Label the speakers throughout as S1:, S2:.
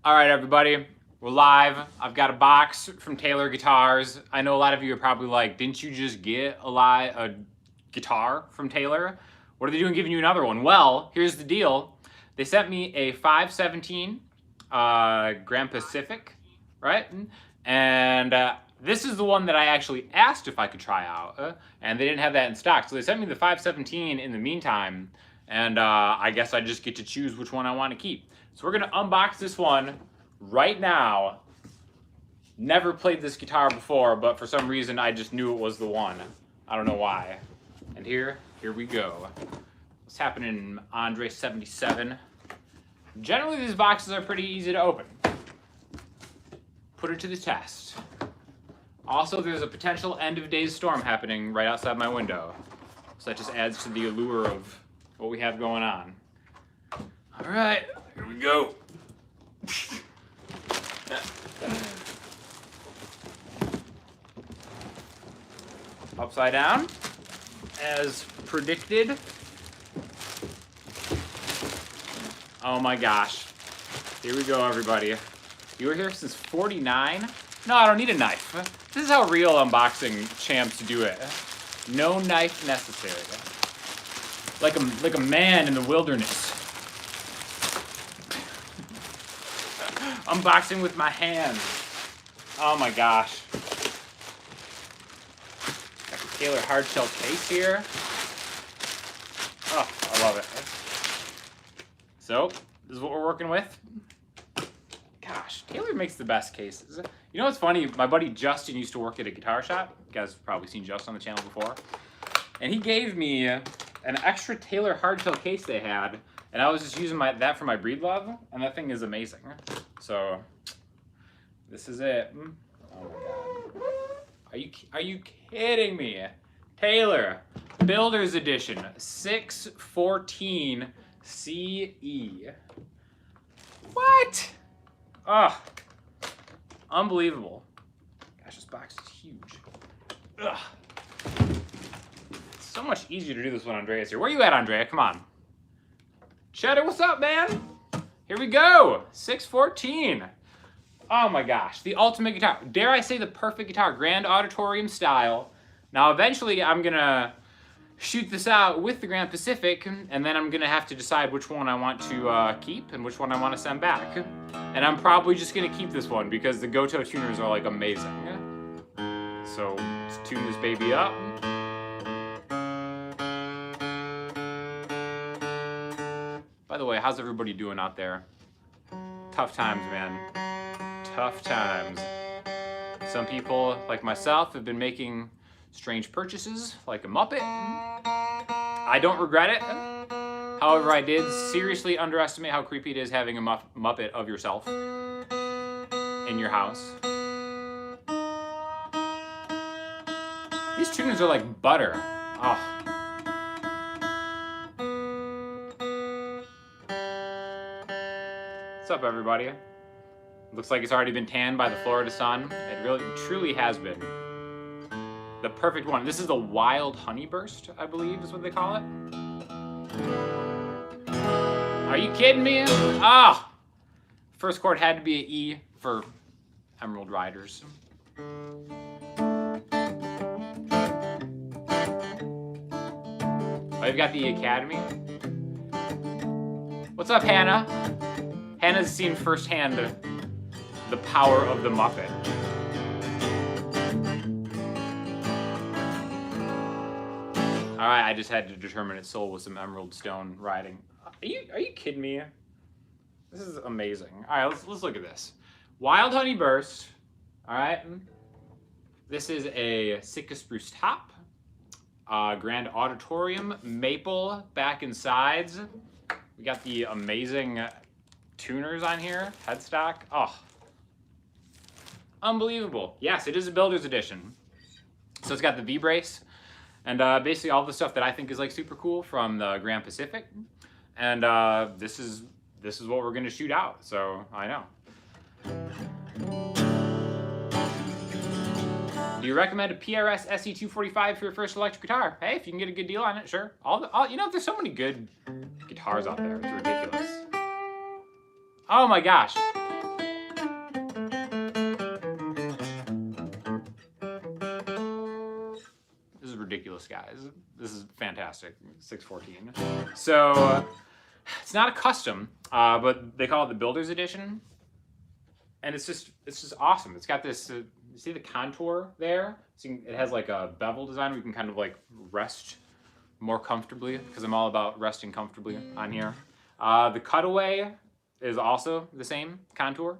S1: All right, everybody, we're live. I've got a box from Taylor Guitars. I know a lot of you are probably like, didn't you just get a guitar from Taylor? What are they doing giving you another one? Well, here's the deal. They sent me a 517 Grand Pacific, right? And this is the one that I actually asked if I could try out, and they didn't have that in stock. So they sent me the 517 in the meantime, and I guess I just get to choose which one I want to keep. So we're gonna unbox this one right now. Never played this guitar before, but for some reason I just knew it was the one. I don't know why. And here we go. What's happening in Andre 77? Generally these boxes are pretty easy to open. Put it to the test. Also, there's a potential end of days storm happening right outside my window. So that just adds to the allure of what we have going on. All right, here we go. Upside down, as predicted. Oh my gosh. Here we go, everybody. You were here since 49? No, I don't need a knife. This is how real unboxing champs do it. No knife necessary. Like a man in the wilderness. Unboxing with my hands. Oh my gosh. Got the Taylor hardshell case here. Oh, I love it. So, this is what we're working with. Gosh, Taylor makes the best cases. You know what's funny? My buddy Justin used to work at a guitar shop. You guys have probably seen Justin on the channel before. And he gave me an extra Taylor hardshell case they had, and I was just using that for my Breedlove, and that thing is amazing. So, this is it. Oh my god. Are you kidding me? Taylor, Builder's Edition, 614 CE. What? Oh, unbelievable. Gosh, this box is huge. Ugh. It's so much easier to do this when Andrea's here. Where you at, Andrea? Come on. Cheddar, what's up, man? Here we go. 614. Oh my gosh, the ultimate guitar. Dare I say the perfect guitar, Grand Auditorium style. Now, eventually, I'm gonna shoot this out with the Grand Pacific, and then I'm gonna have to decide which one I want to keep and which one I want to send back. And I'm probably just gonna keep this one because the Goto tuners are like amazing. So let's tune this baby up. By the way, how's everybody doing out there? Tough times, man. Tough times. Some people, like myself, have been making strange purchases, like a Muppet. I don't regret it. However, I did seriously underestimate how creepy it is having a Muppet of yourself in your house. These tuners are like butter. Oh. What's up, everybody? Looks like it's already been tanned by the Florida sun. It really, truly has been. The perfect one. This is the Wild Honey Burst, I believe is what they call it. Are you kidding me? Ah! First chord had to be an E for Emeryld Ryders. Oh, you've got the Academy. What's up, Hannah? Hannah's seen firsthand the power of the Muppet. All right, I just had to determine its soul with some emerald stone writing. Are you kidding me? This is amazing. All right, let's look at this. Wild Honey Burst. All right. This is a Sitka spruce top. Grand Auditorium maple back and sides. We got the amazing tuners on here. Headstock. Oh, unbelievable. Yes, it is a Builder's Edition. So it's got the V-brace. And basically all the stuff that I think is like super cool from the Grand Pacific. And this is what we're gonna shoot out, so I know. Do you recommend a PRS SE245 for your first electric guitar? Hey, if you can get a good deal on it, sure. You know, there's so many good guitars out there, it's ridiculous. Oh my gosh. ridiculous, guys. This is fantastic. 614. So it's not a custom, but they call it the Builder's Edition, and it's just awesome. It's got this. You see the contour there? So it has like a bevel design where you can kind of like rest more comfortably, because I'm all about resting comfortably on here. The cutaway is also the same contour.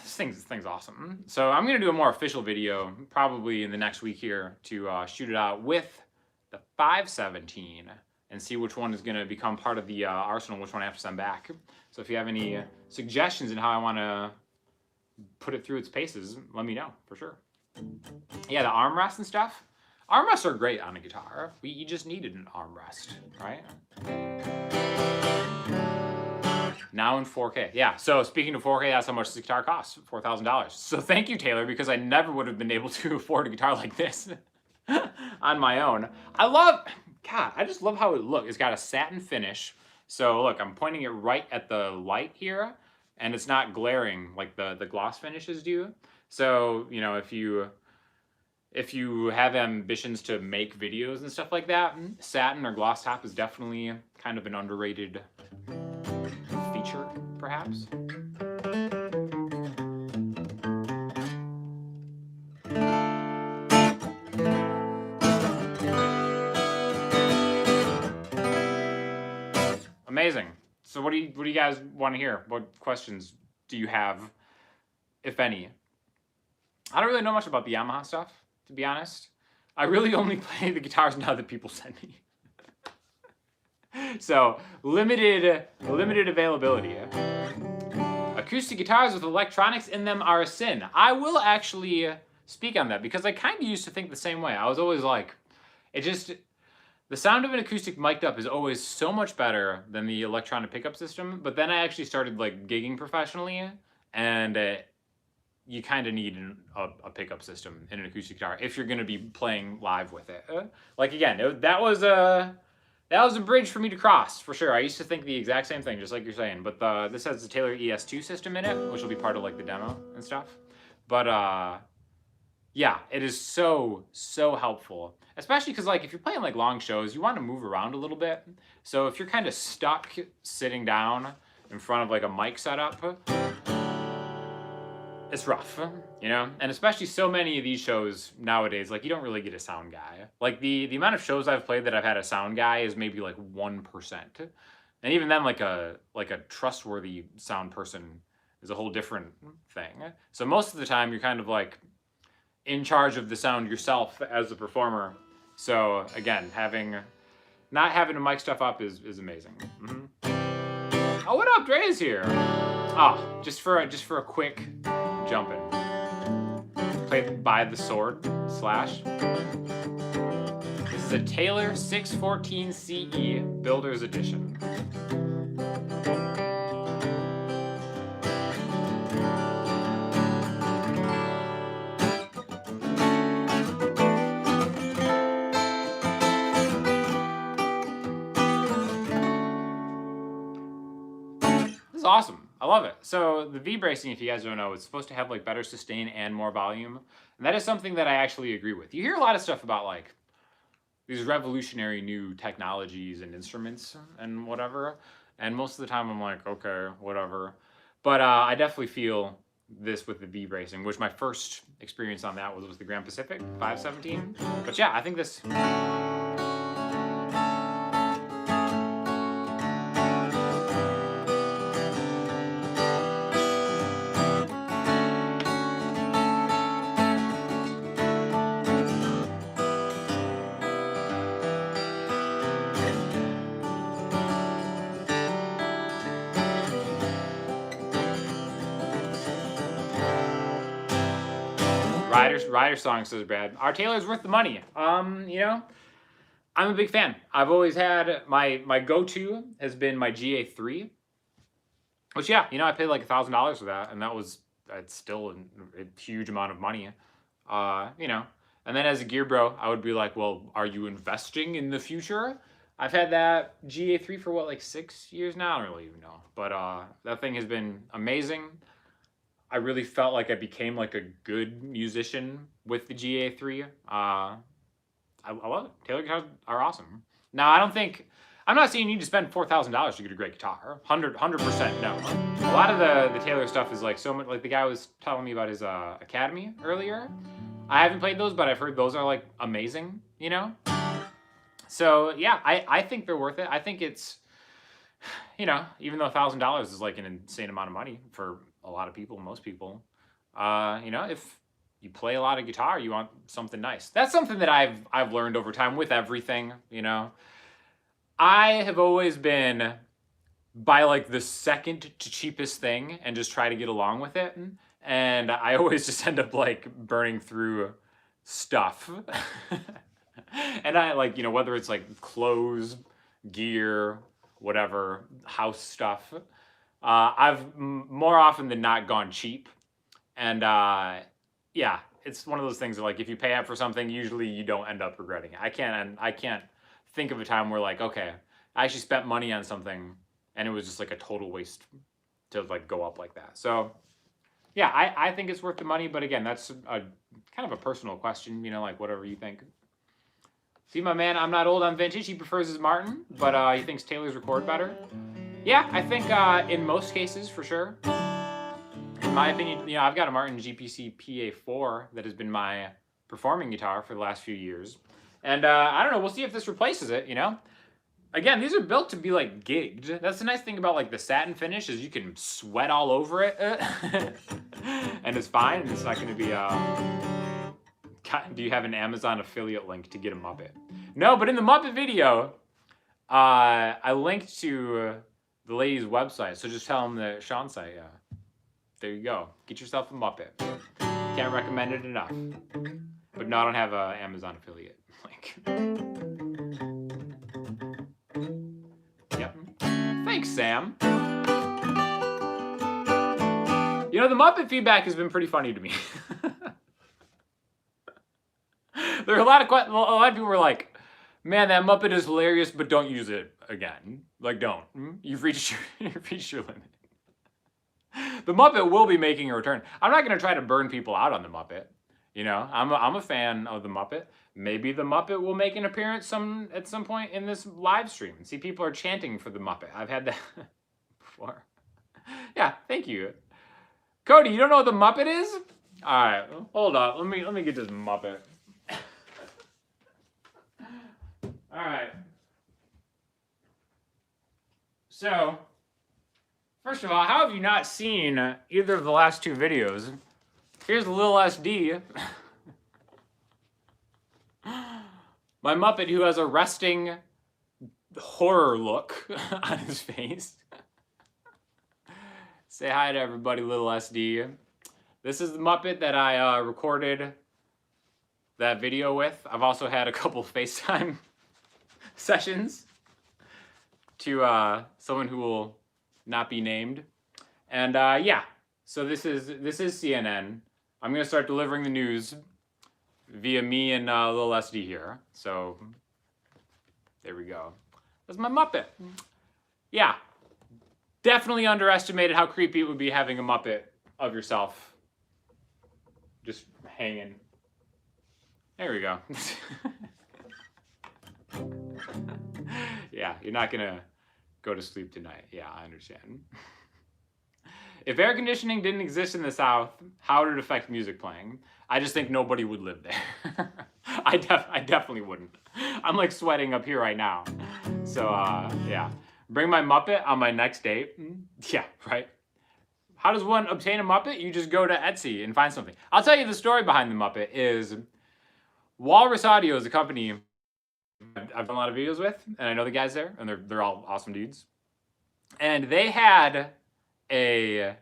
S1: This thing's awesome. So I'm gonna do a more official video probably in the next week here to shoot it out with the 517 and see which one is gonna become part of the arsenal, which one I have to send back. So if you have any suggestions in how I wanna put it through its paces, let me know, for sure. Yeah, the armrests and stuff. Armrests are great on a guitar. You just needed an armrest, right? Now in 4K. Yeah, so speaking of 4K, that's how much this guitar costs, $4,000. So thank you, Taylor, because I never would have been able to afford a guitar like this on my own. I just love how it looks. It's got a satin finish. So look, I'm pointing it right at the light here, and it's not glaring like the gloss finishes do. So, you know, if you have ambitions to make videos and stuff like that, satin or gloss top is definitely kind of an underrated feature, perhaps. Amazing. So what do you guys want to hear? What questions do you have, if any? I don't really know much about the Yamaha stuff, to be honest. I really only play the guitars now that people send me. So limited availability. Acoustic guitars with electronics in them are a sin. I will actually speak on that because I kind of used to think the same way. I was always like, the sound of an acoustic mic'd up is always so much better than the electronic pickup system. But then I actually started like gigging professionally, and you kind of need a pickup system in an acoustic guitar if you're going to be playing live with it. Like again, that was a bridge for me to cross, for sure. I used to think the exact same thing, just like you're saying. But this has the Taylor ES2 system in it, which will be part of like the demo and stuff. But yeah, it is so helpful, especially because like if you're playing like long shows, you want to move around a little bit. So if you're kind of stuck sitting down in front of like a mic setup, it's rough, you know? And especially so many of these shows nowadays, like you don't really get a sound guy. Like the amount of shows I've played that I've had a sound guy is maybe like 1%. And even then like a trustworthy sound person is a whole different thing. So most of the time you're kind of like in charge of the sound yourself as the performer. So again, not having to mic stuff up is amazing. Oh, what up, Dre's here? Oh, just for a quick jump in. Played by the sword slash. This is a Taylor 614 CE Builder's Edition. This is awesome. I love it. So the V-bracing, if you guys don't know, it's supposed to have like better sustain and more volume. And that is something that I actually agree with. You hear a lot of stuff about like these revolutionary new technologies and instruments and whatever. And most of the time I'm like, okay, whatever. But I definitely feel this with the V-bracing, which my first experience on that was the Grand Pacific 517. But yeah, I think this... Ryder song, says Brad. Our Taylor's worth the money. You know, I'm a big fan. I've always had my go-to has been my GA3, which yeah, you know, I paid like $1,000 for that, and that's still a huge amount of money. You know, and then as a gear bro, I would be like, well, are you investing in the future? I've had that GA3 for what, like 6 years now? I don't really even know, but that thing has been amazing. I really felt like I became like a good musician with the GA3. I love it. Taylor guitars are awesome. Now, I'm not saying you need to spend $4,000 to get a great guitar. 100% no. A lot of the Taylor stuff is like so much, like the guy was telling me about his Academy earlier. I haven't played those, but I've heard those are like amazing, you know? So yeah, I think they're worth it. I think it's, you know, even though $1,000 is like an insane amount of money for a lot of people, most people, you know, if you play a lot of guitar, you want something nice. That's something that I've learned over time with everything, you know. I have always been buy like the second to cheapest thing and just try to get along with it. And I always just end up like burning through stuff. And I like, you know, whether it's like clothes, gear, whatever, house stuff, I've more often than not gone cheap. And yeah, it's one of those things that like if you pay up for something, usually you don't end up regretting it. I can't think of a time where like, okay, I actually spent money on something and it was just like a total waste to like go up like that. So yeah, I think it's worth the money, but again, that's a kind of a personal question, you know, like whatever you think. See, my man, I'm not old, I'm vintage. He prefers his Martin, but he thinks Taylor's record better. Yeah, I think in most cases, for sure. In my opinion, you know, I've got a Martin GPC PA4 that has been my performing guitar for the last few years. And I don't know, we'll see if this replaces it, you know? Again, these are built to be like gigged. That's the nice thing about like the satin finish is you can sweat all over it. And it's fine, and it's not gonna be, do you have an Amazon affiliate link to get a Muppet? No, but in the Muppet video, I linked to the lady's website. So just tell them that Sean site, there you go. Get yourself a Muppet. Can't recommend it enough. But no, I don't have an Amazon affiliate link. Yep. Thanks, Sam. You know, the Muppet feedback has been pretty funny to me. There are a lot of people were like, man, that Muppet is hilarious, but don't use it again. Like, don't. You've reached your limit. The Muppet will be making a return. I'm not going to try to burn people out on the Muppet. You know, I'm a fan of the Muppet. Maybe the Muppet will make an appearance at some point in this live stream. See, people are chanting for the Muppet. I've had that before. Yeah, thank you. Cody, you don't know what the Muppet is? All right, hold on. Let me get this Muppet. All right. So, first of all, how have you not seen either of the last two videos? Here's a little SD. My Muppet who has a resting horror look on his face. Say hi to everybody, little SD. This is the Muppet that I recorded that video with. I've also had a couple FaceTime sessions to someone who will not be named. And yeah, so this is CNN. I'm gonna start delivering the news via me and little SD here. So there we go. That's my Muppet. Yeah, definitely underestimated how creepy it would be having a Muppet of yourself just hanging. There we go. Yeah, you're not gonna go to sleep tonight. Yeah, I understand. If air conditioning didn't exist in the South, how would it affect music playing? I just think nobody would live there. I definitely wouldn't. I'm like sweating up here right now. So yeah, bring my Muppet on my next date. Yeah, right. How does one obtain a Muppet? You just go to Etsy and find something. I'll tell you the story behind the Muppet is Walrus Audio is a company I've done a lot of videos with, and I know the guys there, and they're all awesome dudes. And they had a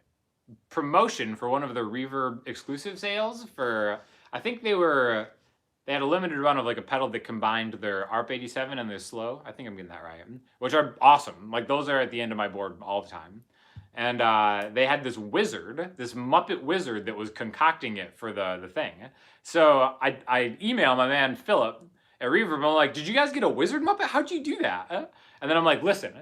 S1: promotion for one of their Reverb exclusive sales for, I think they had a limited run of like a pedal that combined their ARP 87 and their slow. I think I'm getting that right, which are awesome. Like those are at the end of my board all the time. And they had this wizard, this Muppet wizard that was concocting it for the thing. So I emailed my man Philip at Reverb. I'm like, did you guys get a wizard Muppet? How'd you do that? And then I'm like, listen,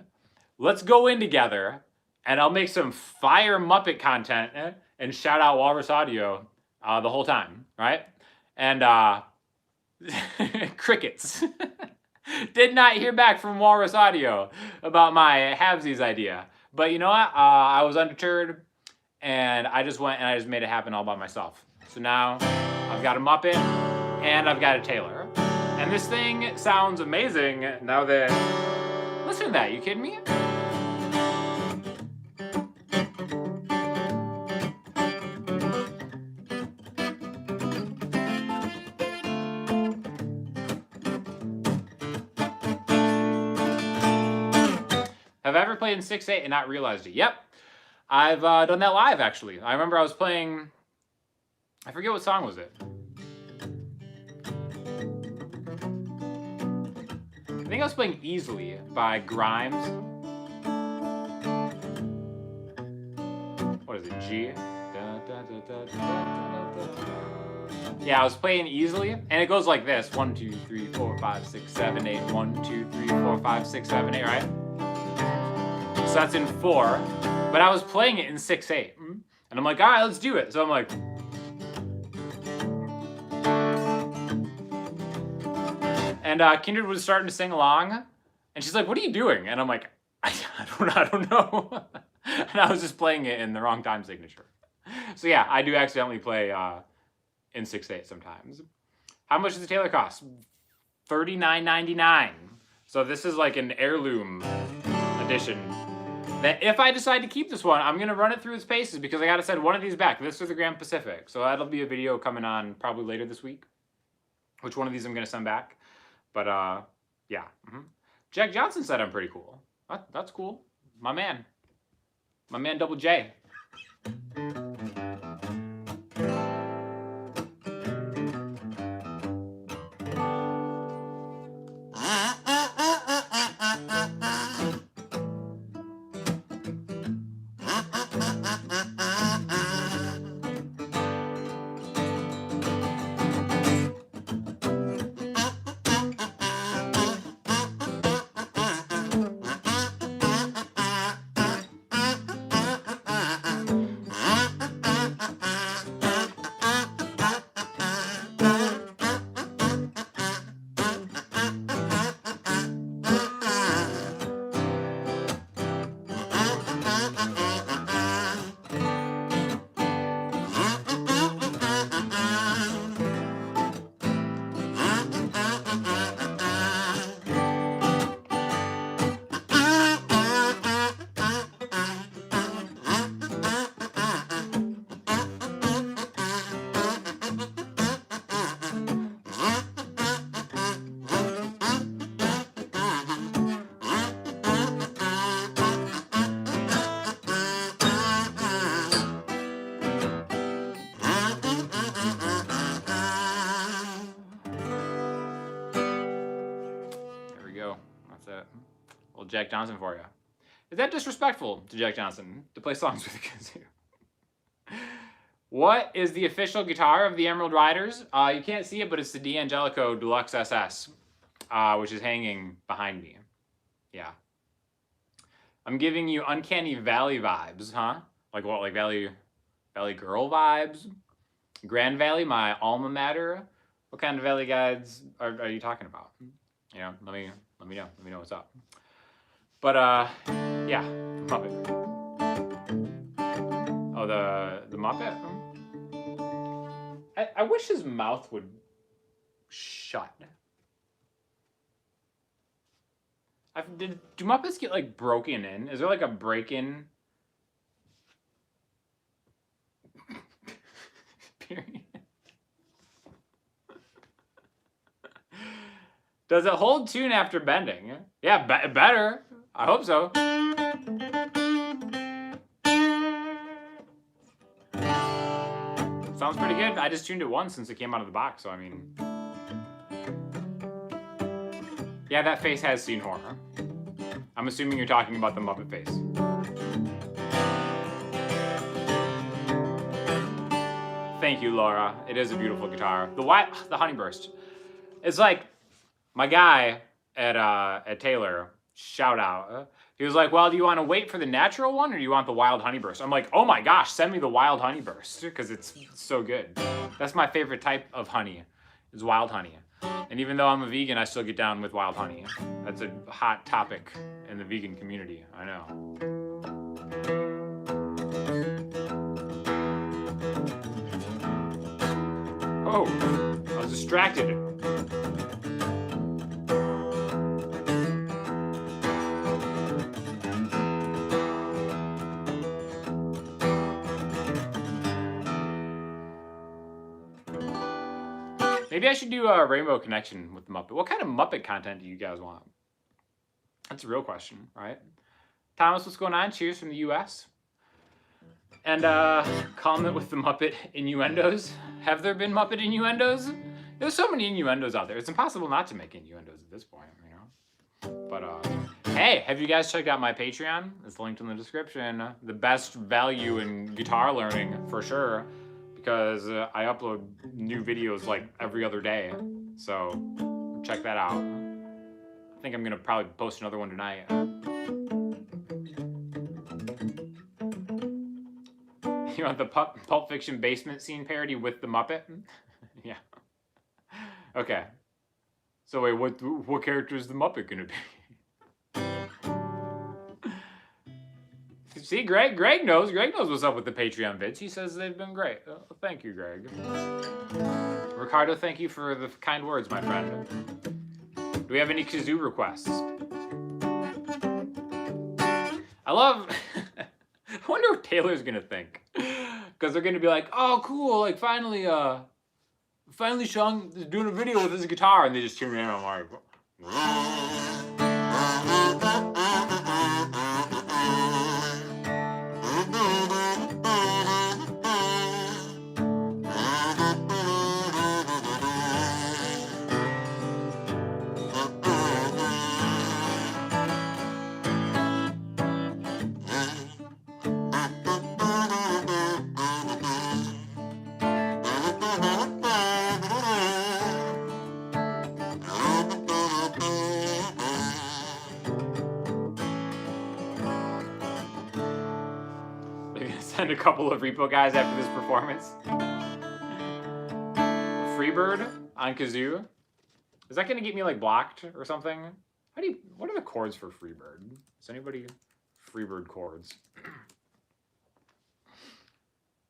S1: let's go in together and I'll make some fire Muppet content and shout out Walrus Audio the whole time, right? And Crickets. Did not hear back from Walrus Audio about my halvesies idea. But you know what? I was undeterred, and I just went and I just made it happen all by myself. So now I've got a Muppet and I've got a Taylor. And this thing sounds amazing now that... Listen to that, you kidding me? Have I ever played in 6/8 and not realized it? Yep. I've done that live, actually. I remember I was playing... I forget what song was it. I think I was playing Easily by Grimes. What is it? G? Yeah, I was playing Easily, and it goes like this. 1, 2, 3, 4, 5, 6, 7, 8. 1, 2, 3, 4, 5, 6, 7, 8, right? So that's in 4, but I was playing it in 6/8, and I'm like, all right, let's do it. So I'm like, and Kindred was starting to sing along, and she's like, "What are you doing?" And I'm like, I don't know. And I was just playing it in the wrong time signature. So yeah, I do accidentally play in 6/8 sometimes. How much does the Taylor cost? $39.99. So this is like an heirloom edition. That if I decide to keep this one, I'm going to run it through its paces because I got to send one of these back. This is the Grand Pacific. So that'll be a video coming on probably later this week. Which one of these I'm going to send back. But, yeah. Jack Johnson said I'm pretty cool. That's cool. My man. My man Double J. Jack Johnson for you. Is that disrespectful to Jack Johnson to play songs with a kazoo? What is the official guitar of the Emeryld Ryders? You can't see it, but it's the D'Angelico Deluxe SS, which is hanging behind me. Yeah. I'm giving you Uncanny Valley vibes, huh? Like what? Like Valley Girl vibes? Grand Valley, my alma mater? What kind of Valley guides are you talking about? You know, let me know. Let me know what's up. But yeah, Muppet. Oh, the Muppet? I wish his mouth would shut. Do Muppets get like broken in? Is there like a break-in? Period. Does it hold tune after bending? Yeah, better. I hope so. Sounds pretty good. I just tuned it once since it came out of the box, so I mean... Yeah, that face has seen horror. I'm assuming you're talking about the Muppet face. Thank you, Laura. It is a beautiful guitar. The Honeyburst. It's like my guy at Taylor, shout out. He was like, well, do you want to wait for the natural one or do you want the Wild Honeyburst? I'm like, oh my gosh, send me the Wild Honeyburst because it's so good. That's my favorite type of honey, is wild honey. And even though I'm a vegan, I still get down with wild honey. That's a hot topic in the vegan community, I know. Oh, I was distracted. Maybe I should do a Rainbow Connection with the Muppet. What kind of Muppet content do you guys want? That's a real question, right? Thomas, what's going on? Cheers from the US. And comment with the Muppet innuendos. Have there been Muppet innuendos? There's so many innuendos out there. It's impossible not to make innuendos at this point, you know? But, hey, have you guys checked out my Patreon? It's linked in the description. The best value in guitar learning, for sure. Because I upload new videos like every other day. So, check that out. I think I'm gonna probably post another one tonight. You want the Pulp Fiction basement scene parody with the Muppet? Yeah. Okay. So wait, what character is the Muppet gonna be? See, Greg knows. Greg knows what's up with the Patreon vids. He says they've been great. Thank you, Greg. Ricardo, thank you for the kind words, my friend. Do we have any Kazoo requests? I love... I wonder what Taylor's gonna think. Because they're gonna be like, oh, cool, like, finally Sean is doing a video with his guitar, and they just tune me in on Mario. Send a couple of repo guys after this performance. Freebird on Kazoo. Is that gonna get me like blocked or something? What are the chords for Freebird? Is anybody Freebird chords?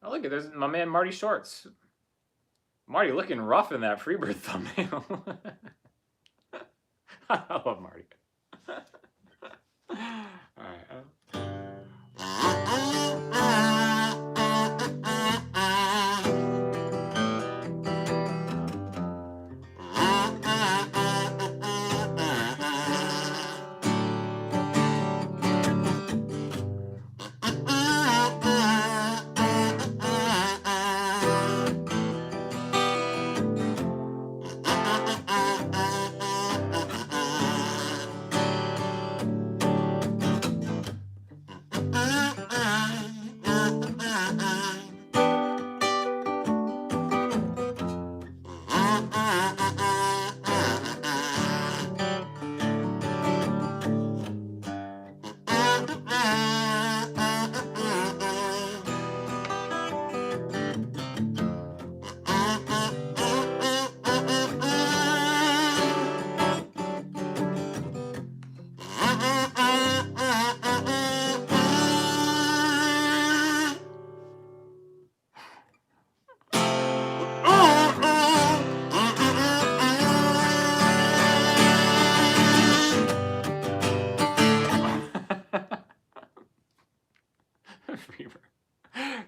S1: Oh look, there's my man Marty Shorts. Marty looking rough in that Freebird thumbnail. I love Marty. All right.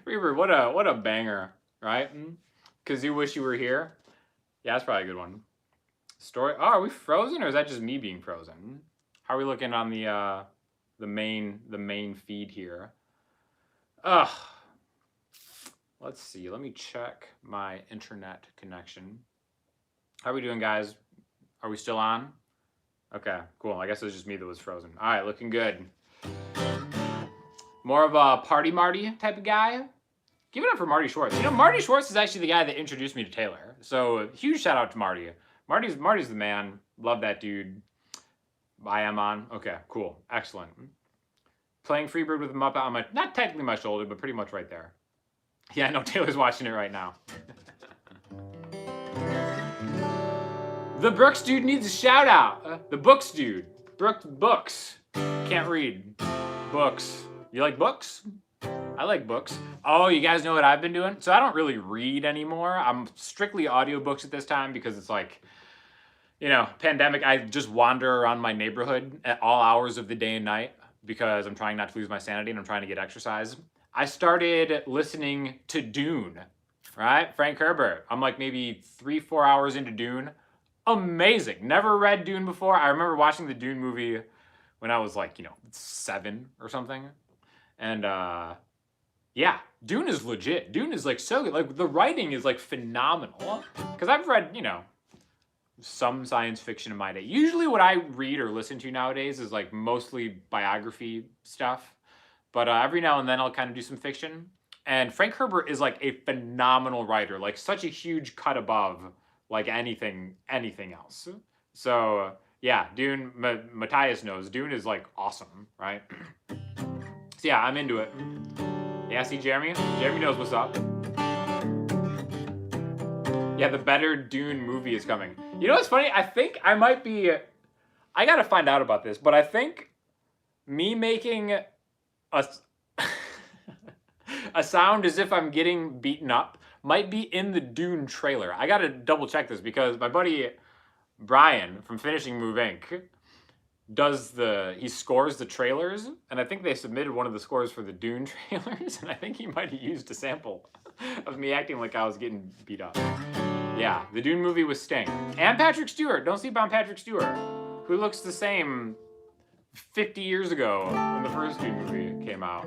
S1: Freebird, what a banger, right? Kazoo, wish you were here. Yeah, that's probably a good one. Story. Oh, are we frozen, or is that just me being frozen? How are we looking on the main feed here? Ugh. Let's see. Let me check my internet connection. How are we doing, guys? Are we still on? Okay, cool. I guess it was just me that was frozen. All right, looking good. More of a Party Marty type of guy. Give it up for Marty Schwartz. You know, Marty Schwartz is actually the guy that introduced me to Taylor. So huge shout out to Marty. Marty's the man. Love that dude. I am on. Okay, cool. Excellent. Playing Freebird with a Muppet on my, not technically my shoulder, but pretty much right there. Yeah, I know Taylor's watching it right now. The Brooks dude needs a shout out. The Books dude. Books. Can't read. Books. You like books? I like books. Oh, you guys know what I've been doing? So I don't really read anymore. I'm strictly audiobooks at this time because it's like, you know, pandemic. I just wander around my neighborhood at all hours of the day and night because I'm trying not to lose my sanity and I'm trying to get exercise. I started listening to Dune, right? Frank Herbert. I'm like maybe 3-4 hours into Dune. Amazing. Never read Dune before. I remember watching the Dune movie when I was like, you know, 7 or something. And yeah, Dune is legit. Dune is like so good. Like the writing is like phenomenal. Because I've read, you know, some science fiction in my day. Usually what I read or listen to nowadays is like mostly biography stuff. But every now and then I'll kind of do some fiction. And Frank Herbert is like a phenomenal writer. Like such a huge cut above like anything else. So yeah, Dune, Matthias knows, Dune is like awesome, right? So yeah, I'm into it. Yeah, see Jeremy? Jeremy knows what's up. Yeah, the better Dune movie is coming. You know what's funny? I think I might be, I gotta find out about this, but I think me making a, a sound as if I'm getting beaten up might be in the Dune trailer. I gotta double check this because my buddy Brian from Finishing Move Inc. he scores the trailers, and I think they submitted one of the scores for the Dune trailers, and I think he might have used a sample of me acting like I was getting beat up. Yeah, the Dune movie with Sting. And Patrick Stewart. Don't sleep on Patrick Stewart, who looks the same 50 years ago when the first Dune movie came out.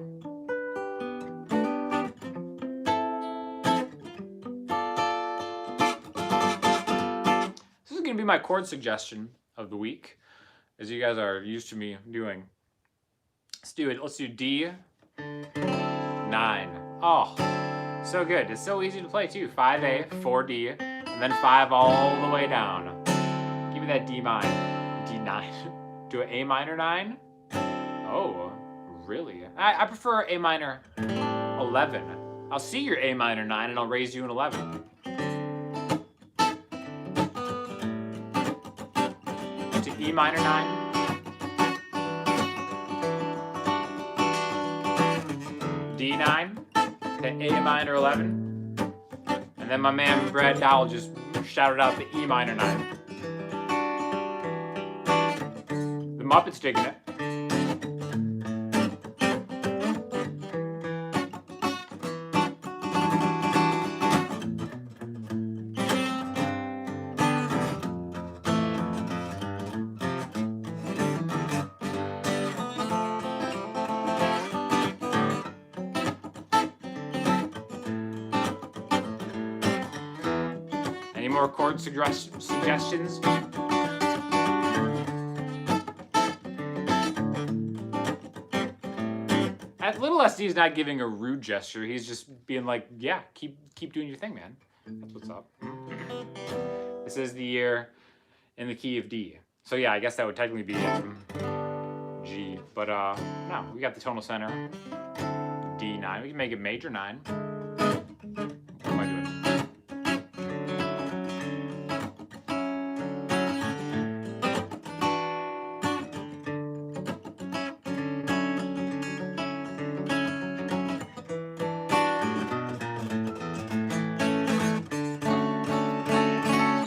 S1: Going to be my chord suggestion of the week, as you guys are used to me doing. Let's do it. Let's do D9. Oh, so good. It's so easy to play too. 5A, 4D, and then 5 all the way down. Give me that D minor. D9. Do an A minor 9? Oh, really? I prefer A minor 11. I'll see your A minor 9 and I'll raise you an 11. E minor 9, D9, to A minor 11, and then my man Brad Dowell just shouted out the E minor 9. The Muppet's digging it. Any more chord suggestions? Little SD is not giving a rude gesture. He's just being like, yeah, keep doing your thing, man. That's what's up. This is the year in the key of D. So yeah, I guess that would technically be G. But no, we got the tonal center. D9. We can make it major 9. What am I doing?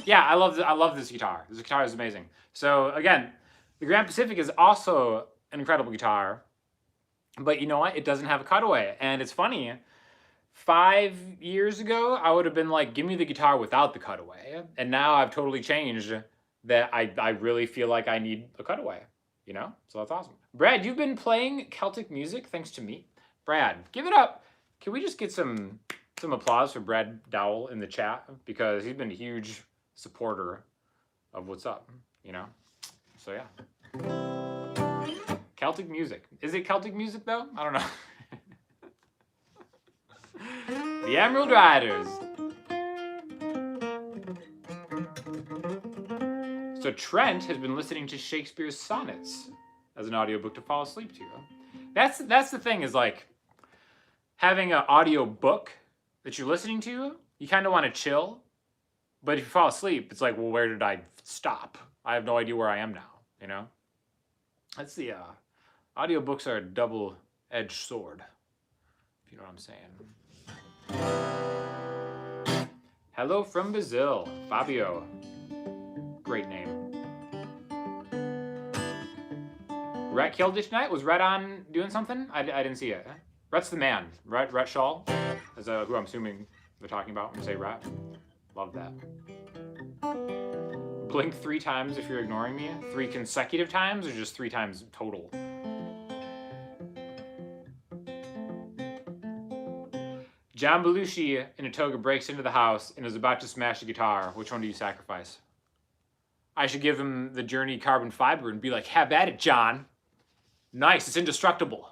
S1: Yeah, I love this guitar. This guitar is amazing. So again, the Grand Pacific is also an incredible guitar, but you know what? It doesn't have a cutaway. And it's funny, 5 years ago, I would have been like, give me the guitar without the cutaway. And now I've totally changed that I really feel like I need a cutaway, you know? So that's awesome. Brad, you've been playing Celtic music thanks to me. Brad, give it up. Can we just get some applause for Brad Dowell in the chat? Because he's been a huge supporter of what's up, you know? So yeah. Celtic music. Is it Celtic music though? I don't know. The Emeryld Ryders. So Trent has been listening to Shakespeare's sonnets as an audiobook to fall asleep to. That's the thing, is like having an audio book that you're listening to, you kind of want to chill. But if you fall asleep, it's like, well, where did I stop. I have no idea where I am now, you know? That's the, audiobooks are a double-edged sword, if you know what I'm saying. Hello from Brazil, Fabio. Great name. Rhett killed it tonight? Was Rhett on doing something? I didn't see it. Rhett's the man. Rhett Shaw is who I'm assuming they're talking about when they say Rhett. Love that. Blink 3 times if you're ignoring me. 3 consecutive times or just 3 times total? John Belushi in a toga breaks into the house and is about to smash the guitar. Which one do you sacrifice? I should give him the Journey carbon fiber and be like, have at it, John. Nice, it's indestructible.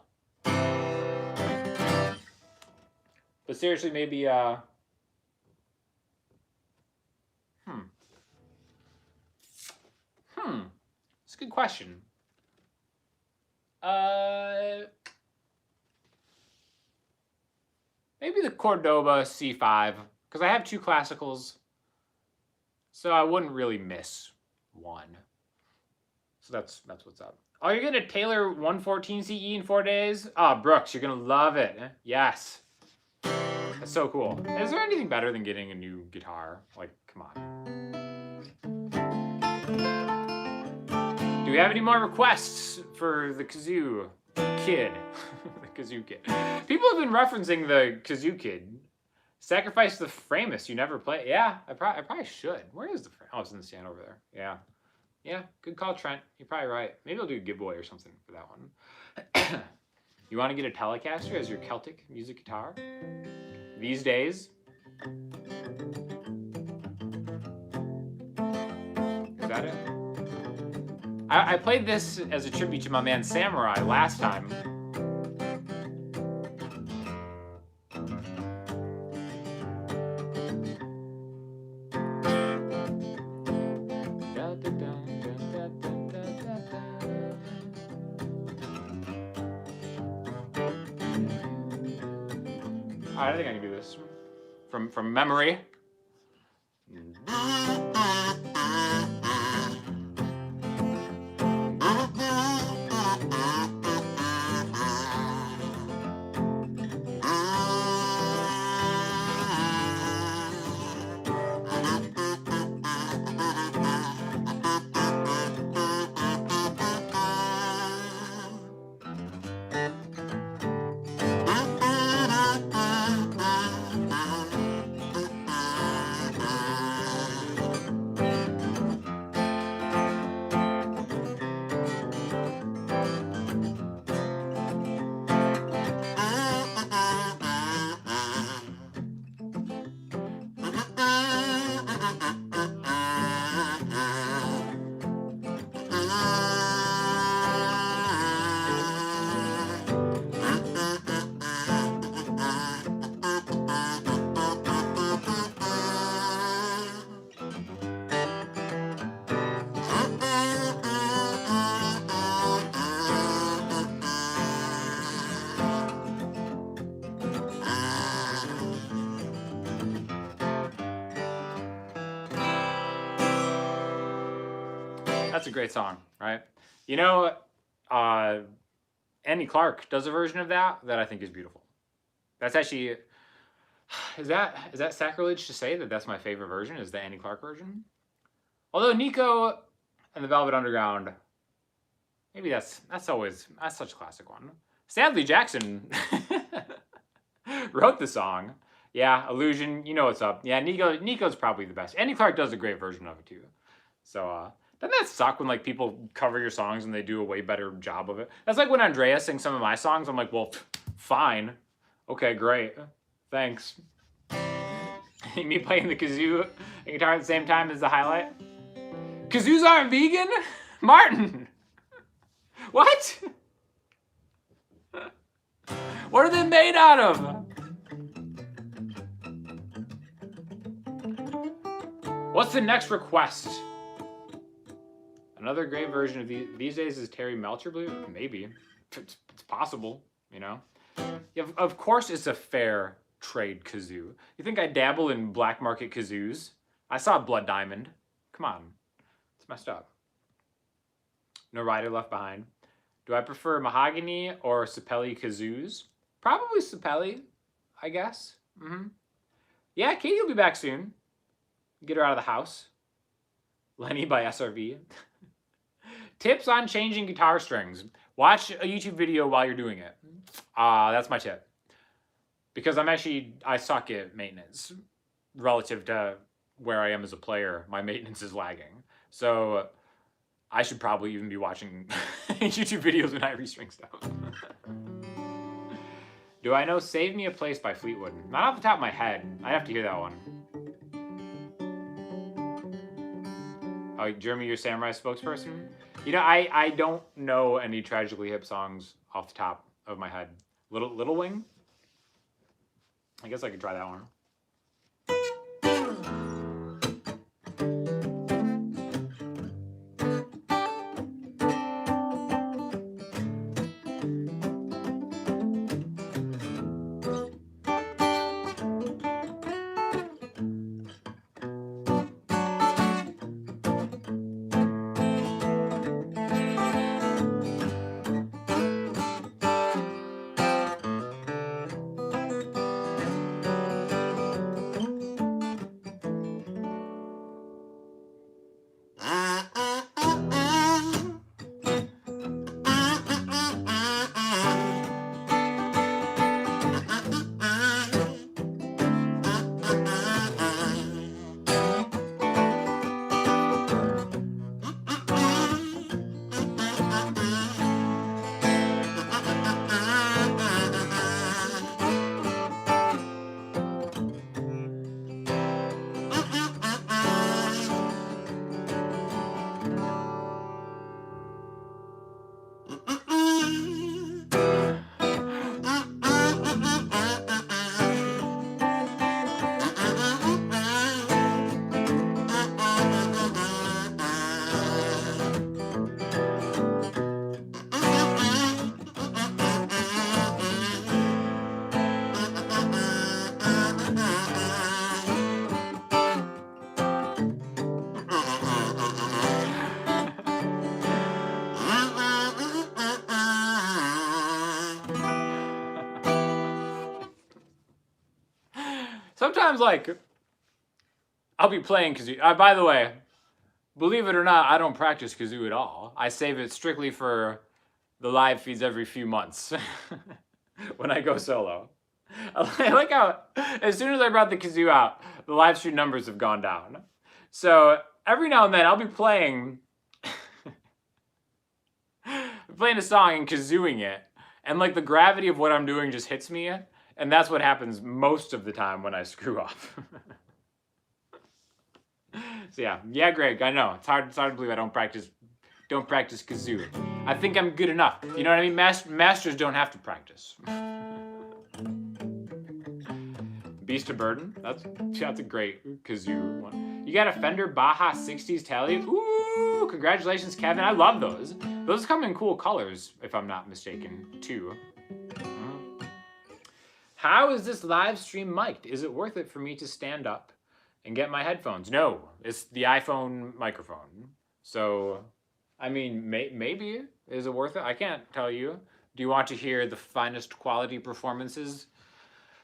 S1: But seriously, maybe, it's a good question. Maybe the Cordoba C5, because I have 2 classicals, so I wouldn't really miss one. So that's what's up. Oh, you're gonna Taylor 114 CE in 4 days? Ah, Brooks, you're gonna love it. Yes. That's so cool. Is there anything better than getting a new guitar? Like, come on. Do we have any more requests for the Kazoo Kid? The Kazoo Kid. People have been referencing the Kazoo Kid. Sacrifice the Framus you never play. Yeah, I probably should. Where is the Framus? Oh, it's in the stand over there. Yeah. Yeah, good call, Trent. You're probably right. Maybe I'll do a giveaway or something for that one. You want to get a Telecaster as your Celtic music guitar? These days? Is that it? I played this as a tribute to my man Samurai last time. I think I can do this from memory. That's a great song, right? You know, Andy Clark does a version of that I think is beautiful. That's actually, is that sacrilege to say that that's my favorite version, is the Andy Clark version? Although Nico and the Velvet Underground, maybe that's such a classic one. Sadly, Jackson wrote the song. Yeah, Illusion, you know what's up. Yeah, Nico's probably the best. Andy Clark does a great version of it too. So, doesn't that suck when like people cover your songs and they do a way better job of it? That's like when Andrea sings some of my songs. I'm like, well, fine. Okay, great. Thanks. Me playing the kazoo and guitar at the same time is the highlight. Kazoos aren't vegan? Martin! What? What are they made out of? What's the next request? Another great version of these days is Terry Melcher Blue? Maybe. It's possible, you know? Yeah, of course it's a fair trade kazoo. You think I dabble in black market kazoos? I saw Blood Diamond. Come on. It's messed up. No rider left behind. Do I prefer mahogany or sapelli kazoos? Probably sapelli, I guess. Yeah, Katie will be back soon. Get her out of the house. Lenny by SRV. Tips on changing guitar strings. Watch a YouTube video while you're doing it. That's my tip. Because I suck at maintenance. Relative to where I am as a player, my maintenance is lagging. So I should probably even be watching YouTube videos when I restring stuff. Do I know Save Me a Place by Fleetwood? Not off the top of my head. I have to hear that one. Oh, Jeremy, your Samurai spokesperson? You know, I don't know any Tragically Hip songs off the top of my head. Little Wing? I guess I could try that one. Sometimes, like, I'll be playing kazoo. By the way, believe it or not, I don't practice kazoo at all. I save it strictly for the live feeds every few months when I go solo. I like how, as soon as I brought the kazoo out, the live stream numbers have gone down. So every now and then, I'll be playing a song and kazooing it, and like the gravity of what I'm doing just hits me. And that's what happens most of the time when I screw up. So yeah, Greg, I know it's hard to believe I don't practice kazoo. I think I'm good enough. You know what I mean? Masters don't have to practice. Beast of Burden. That's a great kazoo one. You got a Fender Baja 60s Tele. Ooh, congratulations, Kevin. I love those. Those come in cool colors, if I'm not mistaken, too. How is this live stream mic'd? Is it worth it for me to stand up and get my headphones? No, it's the iPhone microphone. So, I mean, maybe. Is it worth it? I can't tell you. Do you want to hear the finest quality performances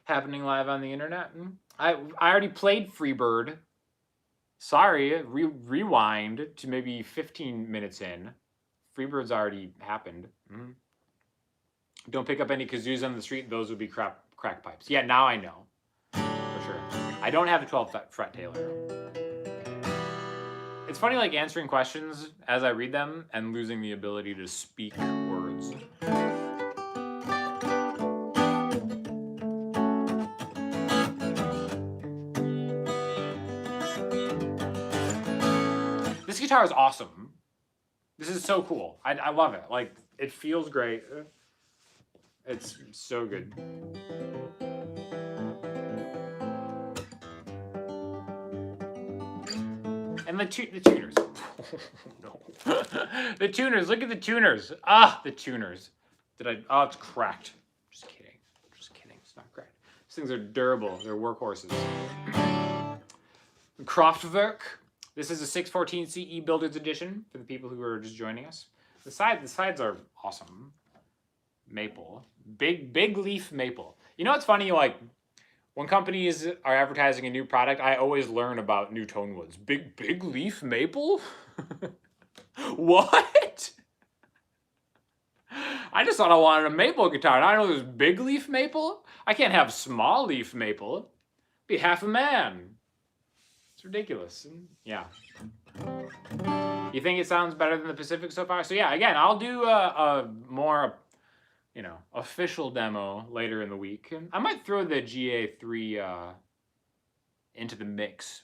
S1: happening live on the internet? I already played Freebird. Sorry, rewind to maybe 15 minutes in. Freebird's already happened. Don't pick up any kazoos on the street. Those would be crack pipes. Yeah, now I know. For sure. I don't have a 12 fret Taylor. It's funny, like, answering questions as I read them and losing the ability to speak words. This guitar is awesome. This is so cool. I love it. Like, it feels great. It's so good. And the tuners. No. The tuners. Look at the tuners. The tuners. Oh, it's cracked. Just kidding. It's not cracked. These things are durable. They're workhorses. Kraftwerk. This is a 614 CE Builder's Edition for the people who are just joining us. The sides are awesome. Maple. Big leaf maple. You know what's funny? Like, when companies are advertising a new product, I always learn about new tone woods. Big leaf maple? What? I just thought I wanted a maple guitar. And I know there's big leaf maple. I can't have small leaf maple. Be half a man. It's ridiculous. Yeah. You think it sounds better than the Pacific so far? So yeah, again, I'll do a more, you know, official demo later in the week. And I might throw the GA3 into the mix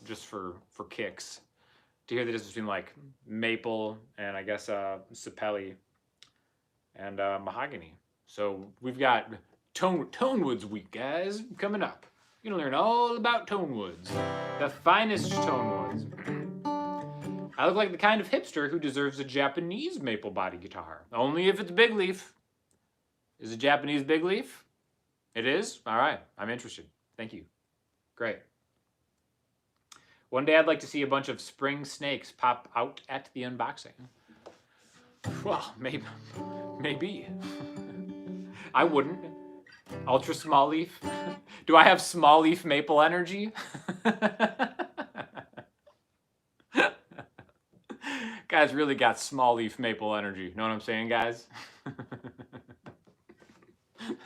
S1: just for kicks to hear the difference between like maple and I guess sapelli and mahogany. So we've got Tonewoods week, guys, coming up. You're gonna learn all about tonewoods, the finest tonewoods. I look like the kind of hipster who deserves a Japanese maple body guitar. Only if it's big leaf. Is it Japanese big leaf? It is? All right, I'm interested. Thank you. Great. One day I'd like to see a bunch of spring snakes pop out at the unboxing. Well, maybe. I wouldn't. Ultra small leaf? Do I have small leaf maple energy? Guys really got small leaf maple energy. Know what I'm saying, guys?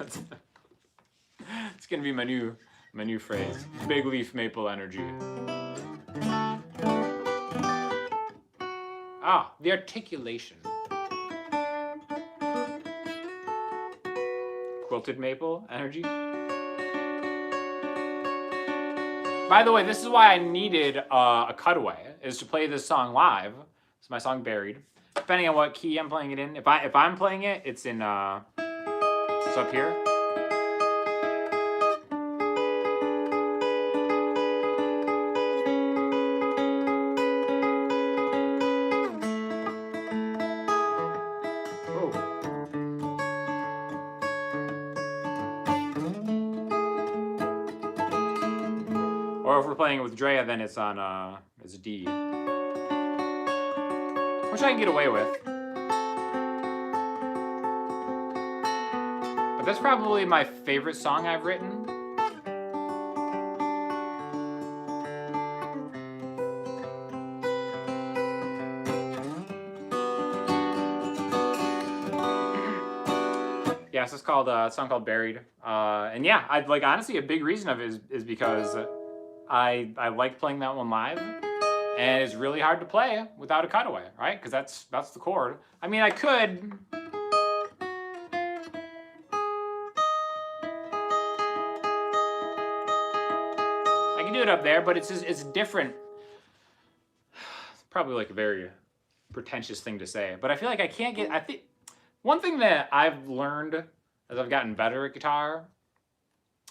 S1: It's gonna be my new phrase. Big leaf maple energy. Ah, the articulation. Quilted maple energy. By the way, this is why I needed a cutaway, is to play this song live. It's my song Buried. Depending on what key I'm playing it in. If I'm playing it, it's in it's up here. Or if we're playing it with Drea, then it's on it's a D, which I can get away with. But that's probably my favorite song I've written. Yeah, so it's called a song called Buried. And yeah, I'd like honestly a big reason of it is because I like playing that one live, and it's really hard to play without a cutaway, right? Because that's the chord. I mean, I could. I can do it up there, but it's different. It's probably like a very pretentious thing to say, but I feel like I can't get. I think one thing that I've learned as I've gotten better at guitar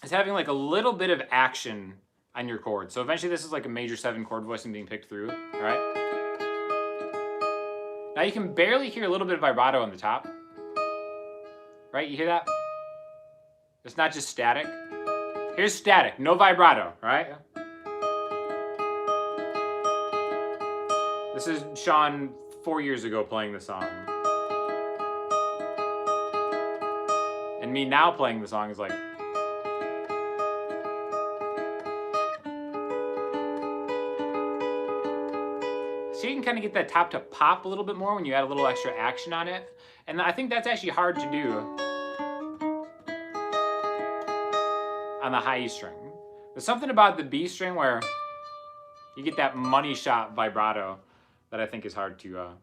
S1: is having like a little bit of action on your chords. So eventually this is like a major 7 chord voicing being picked through, all right? Now you can barely hear a little bit of vibrato on the top, right? You hear that? It's not just static. Here's static, no vibrato, right? This is Sean 4 years ago playing the song. And me now playing the song is like, so you can kind of get that top to pop a little bit more when you add a little extra action on it. And I think that's actually hard to do on the high E string. There's something about the B string where you get that money shot vibrato that I think is hard to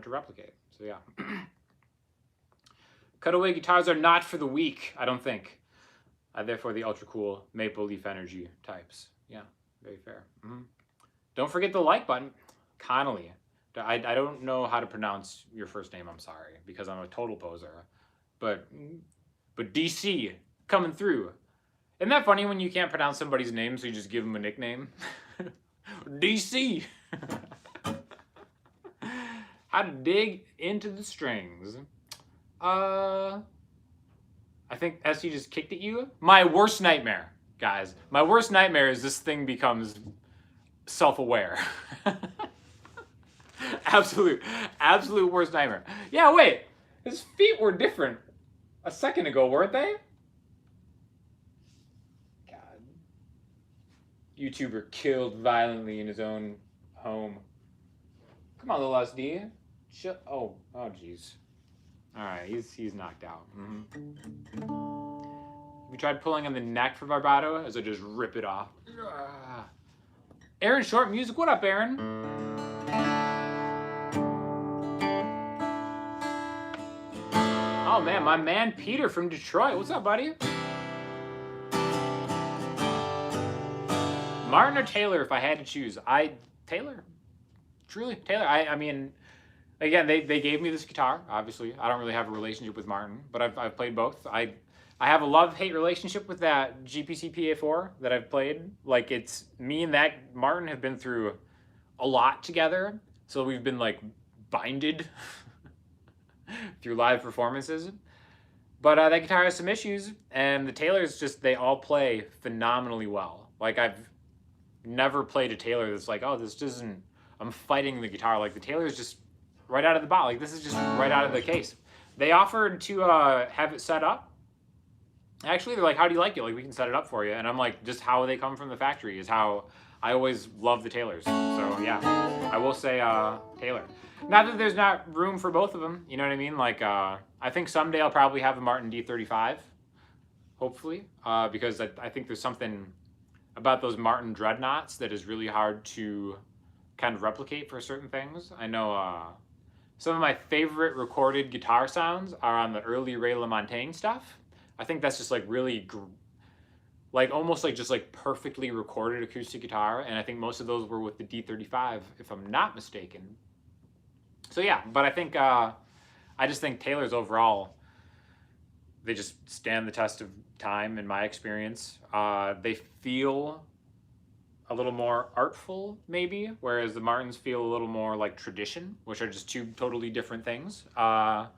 S1: replicate. So yeah. Cutaway guitars are not for the weak, I don't think. Therefore the ultra cool maple leaf energy types. Yeah, very fair. Don't forget the like button. Connolly. I don't know how to pronounce your first name, I'm sorry, because I'm a total poser. But DC, coming through. Isn't that funny when you can't pronounce somebody's name, so you just give them a nickname? DC. How to dig into the strings. I think SC just kicked at you. My worst nightmare, guys. My worst nightmare is this thing becomes self-aware. absolute worst nightmare. Yeah, wait, his feet were different a second ago, weren't they? God. YouTuber killed violently in his own home. Come on, little SD. Shut. Oh, jeez. All right, he's knocked out. We tried pulling on the neck for vibrato, as I just rip it off. Aaron Short Music, what up, Aaron? Oh man, my man Peter from Detroit. What's up, buddy? Martin or Taylor if I had to choose? Taylor. Truly, Taylor. I mean, again, they gave me this guitar, obviously. I don't really have a relationship with Martin, but I've played both. I have a love-hate relationship with that GPC PA4 that I've played. Like, it's me and that Martin have been through a lot together. So we've been like binded through live performances. But that guitar has some issues, and the Taylors just, they all play phenomenally well. Like, I've never played a Taylor that's like, oh, this isn't, I'm fighting the guitar. Like, the Taylor's just right out of the box. Like, this is just right out of the case. They offered to have it set up. Actually, they're like, how do you like it? Like, we can set it up for you. And I'm like, just how they come from the factory is how I always love the Taylors. So, yeah, I will say Taylor. Not that there's not room for both of them, you know what I mean? Like, I think someday I'll probably have a Martin D35, hopefully, because I think there's something about those Martin dreadnoughts that is really hard to kind of replicate for certain things. I know some of my favorite recorded guitar sounds are on the early Ray LaMontagne stuff. I think that's just like really, like almost like just like perfectly recorded acoustic guitar, and I think most of those were with the D35, if I'm not mistaken. So yeah, but I think, I just think Taylor's overall, they just stand the test of time in my experience. They feel a little more artful maybe, whereas the Martins feel a little more like tradition, which are just two totally different things. But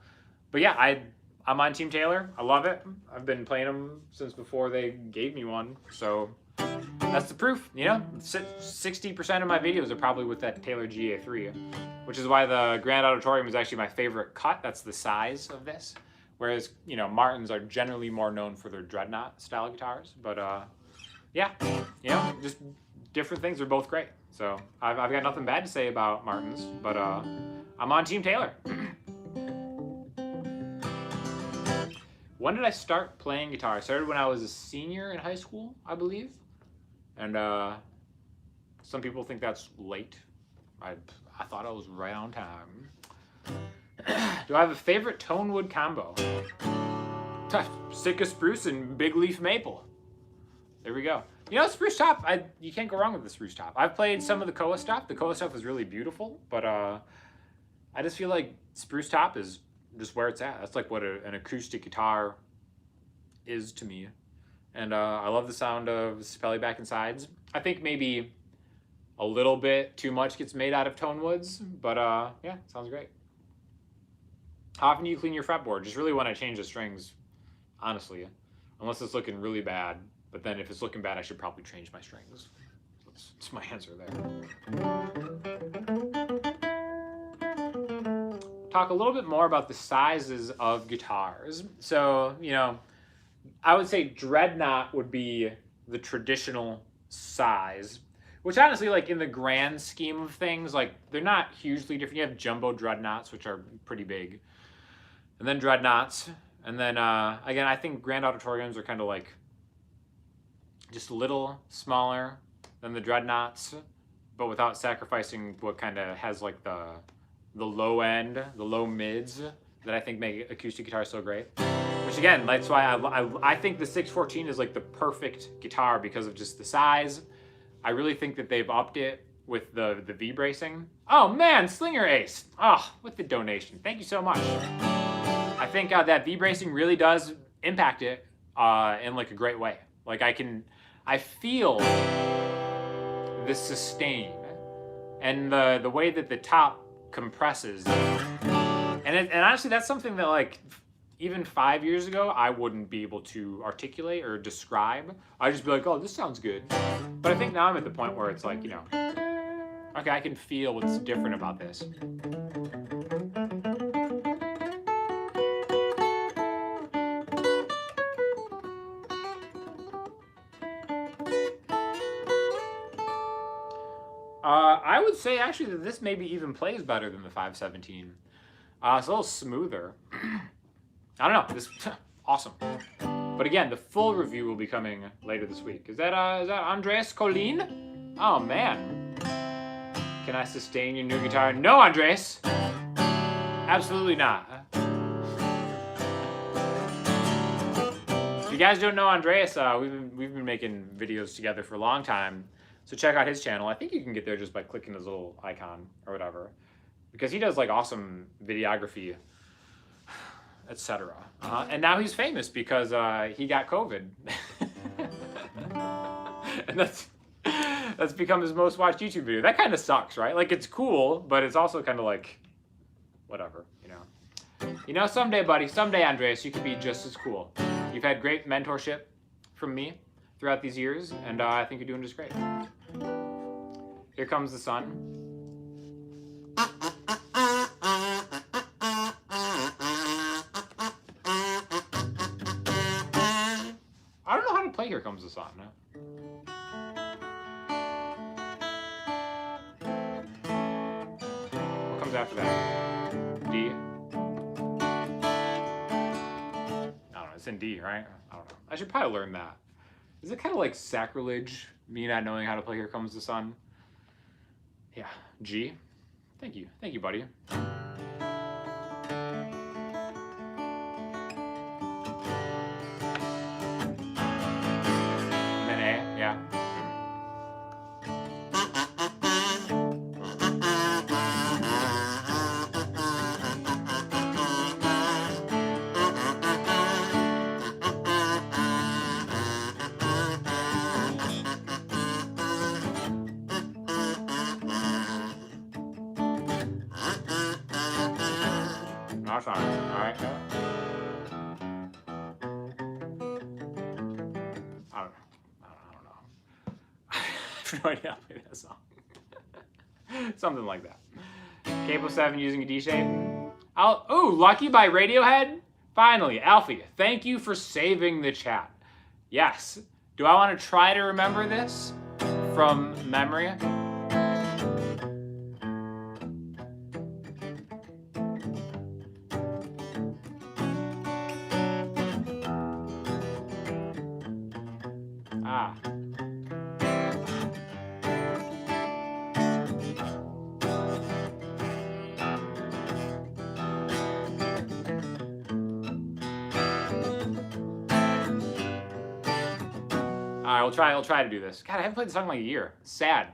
S1: yeah, I'm on Team Taylor. I love it. I've been playing them since before they gave me one. So that's the proof, you know? 60% of my videos are probably with that Taylor GA3, which is why the Grand Auditorium is actually my favorite cut. That's the size of this. Whereas, you know, Martins are generally more known for their dreadnought style guitars. But yeah, you know, just different things are both great. So I've got nothing bad to say about Martins, but I'm on Team Taylor. When did I start playing guitar? I started when I was a senior in high school, I believe. And some people think that's late. I thought I was right on time. Do I have a favorite tonewood combo? Sitka spruce and big leaf maple. There we go. You know, spruce top, you can't go wrong with the spruce top. I've played some of the Koa stuff. The Koa stuff is really beautiful, but I just feel like spruce top is just where it's at. That's like what an acoustic guitar is to me. And I love the sound of Spelly back and sides. I think maybe a little bit too much gets made out of tonewoods, but yeah, sounds great. How often do you clean your fretboard? Just really when I change the strings, honestly. Unless it's looking really bad. But then if it's looking bad, I should probably change my strings. That's my answer there. Talk a little bit more about the sizes of guitars. So, you know, I would say dreadnought would be the traditional size, which honestly, like in the grand scheme of things, like they're not hugely different. You have jumbo dreadnoughts, which are pretty big, and then dreadnoughts. And then, again, I think grand auditoriums are kind of like just a little smaller than the dreadnoughts, but without sacrificing what kind of has like the low end, the low mids that I think make acoustic guitars so great. Which again, that's why I think the 614 is like the perfect guitar because of just the size. I really think that they've upped it with the V bracing. Oh man, Slinger Ace. Oh, with the donation. Thank you so much. I think that V bracing really does impact it in like a great way. Like I feel the sustain and the way that the top compresses. And honestly, that's something that like, even 5 years ago, I wouldn't be able to articulate or describe. I'd just be like, oh, this sounds good. But I think now I'm at the point where it's like, you know, okay, I can feel what's different about this. I would say actually that this maybe even plays better than the 517. It's a little smoother. I don't know. This awesome. But again, the full review will be coming later this week. Is that Andres Colin? Oh man. Can I sustain your new guitar? No, Andres. Absolutely not. If you guys don't know Andres, we've been making videos together for a long time. So check out his channel. I think you can get there just by clicking his little icon or whatever, because he does like awesome videography, etc. And now he's famous because he got COVID, and that's become his most watched YouTube video. That kind of sucks, right? Like it's cool, but it's also kind of like whatever, you know. You know, someday, buddy, someday, Andres, you could be just as cool. You've had great mentorship from me throughout these years, and I think you're doing just great. Here comes the sun. I don't know how to play Here Comes the Sun. What comes after that? D? I don't know, it's in D, right? I don't know. I should probably learn that. Is it kind of like sacrilege, me not knowing how to play Here Comes the Sun? Yeah, G. Thank you, buddy. And then A, yeah. That's all right. I don't know. I have no idea how to play that song. Something like that. Capo 7 using a D shape. Ooh, Lucky by Radiohead? Finally, Alfie, thank you for saving the chat. Yes. Do I want to try to remember this from memory? Ah. All right, I'll try to do this. God, I haven't played the song in like a year. Sad.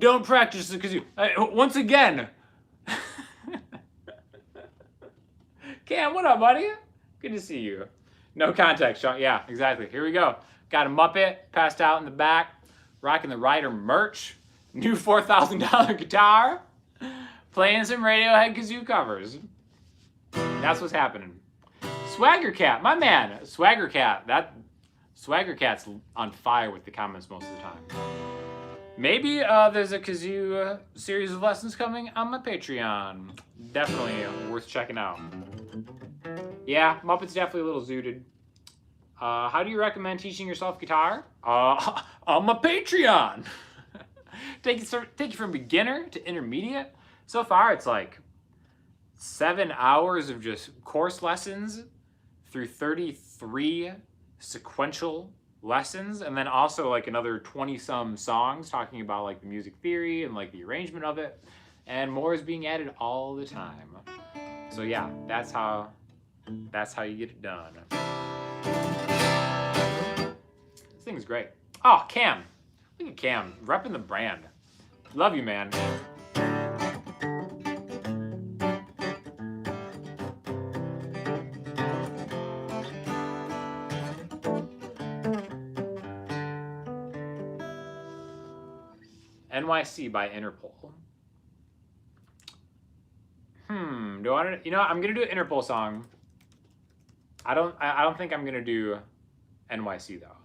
S1: Don't practice the kazoo. Once again. Cam, what up, buddy? Good to see you. No context, Sean. Yeah, exactly. Here we go. Got a Muppet passed out in the back. Rocking the Ryder merch. New $4,000 guitar. Playing some Radiohead kazoo covers. That's what's happening. Swagger Cat, my man. Swagger Cat. Swagger Cat's on fire with the comments most of the time. Maybe there's a kazoo series of lessons coming on my Patreon. Definitely worth checking out. Yeah, Muppet's definitely a little zooted. How do you recommend teaching yourself guitar? On my Patreon. Take you from beginner to intermediate. So far, it's like 7 hours of just course lessons through 33 sequential lessons, and then also like another 20-some songs talking about like the music theory and like the arrangement of it, and more is being added all the time. So yeah, that's how you get it done. This thing is great. Oh, Cam. Look at Cam, repping the brand. Love you, man. NYC by Interpol. Do I want to, I'm gonna do an Interpol song. I don't think I'm gonna do NYC though.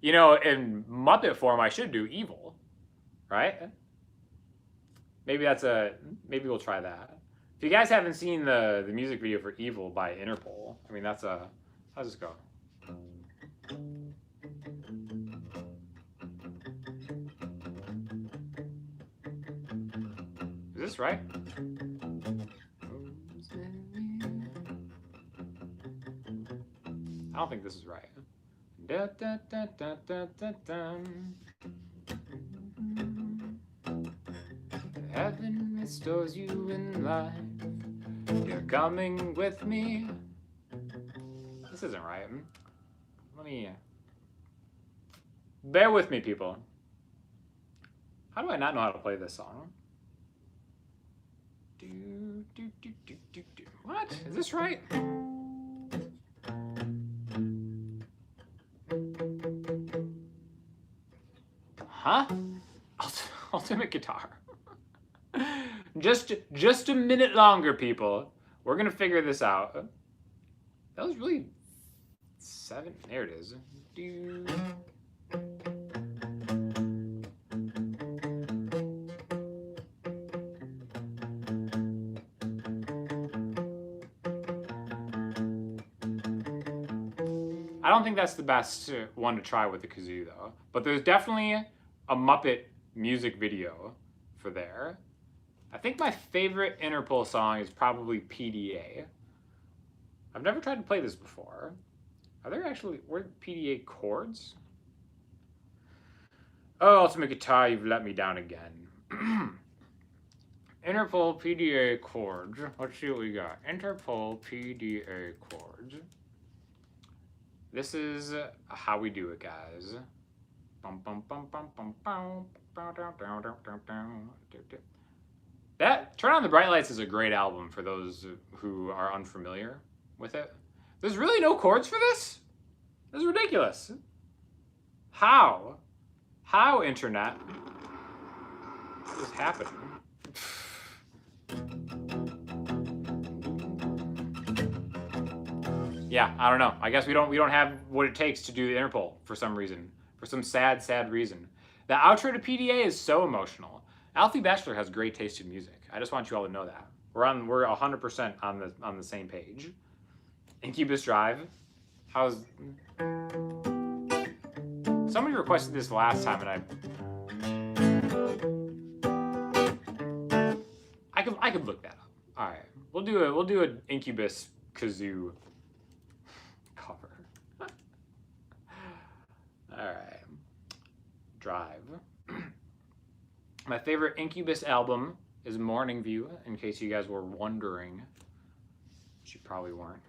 S1: In Muppet form I should do Evil, right? Maybe we'll try that. If you guys haven't seen the music video for Evil by Interpol, I mean how's this go? Is this right? I don't think this is right. Da, da, da, da, da, da, da. Heaven restores you in life. You're coming with me. This isn't right. Bear with me, people. How do I not know how to play this song? What? Is this right? Huh? Ultimate guitar. Just a minute longer, people. We're gonna figure this out. That was really 7. There it is. I don't think that's the best one to try with the kazoo though, but there's definitely a Muppet music video for there. I think my favorite Interpol song is probably PDA. I've never tried to play this before. Were PDA chords? Oh, Ultimate Guitar, you've let me down again. Interpol PDA chords. Let's see what we got. Interpol PDA chords. This is how we do it, guys. Turn On the Bright Lights is a great album for those who are unfamiliar with it. There's really no chords for this? This is ridiculous. How? How, internet? What is happening? Yeah, I don't know. I guess we don't have what it takes to do the Interpol for some reason. For some sad, sad reason. The outro to PDA is so emotional. Alfie Bachelor has great taste in music. I just want you all to know that. We're 100% on the same page. Incubus Drive. Somebody requested this last time and I could look that up. All right. We'll do an Incubus kazoo cover. All right. Drive. My favorite Incubus album is Morning View, in case you guys were wondering. Which you probably weren't.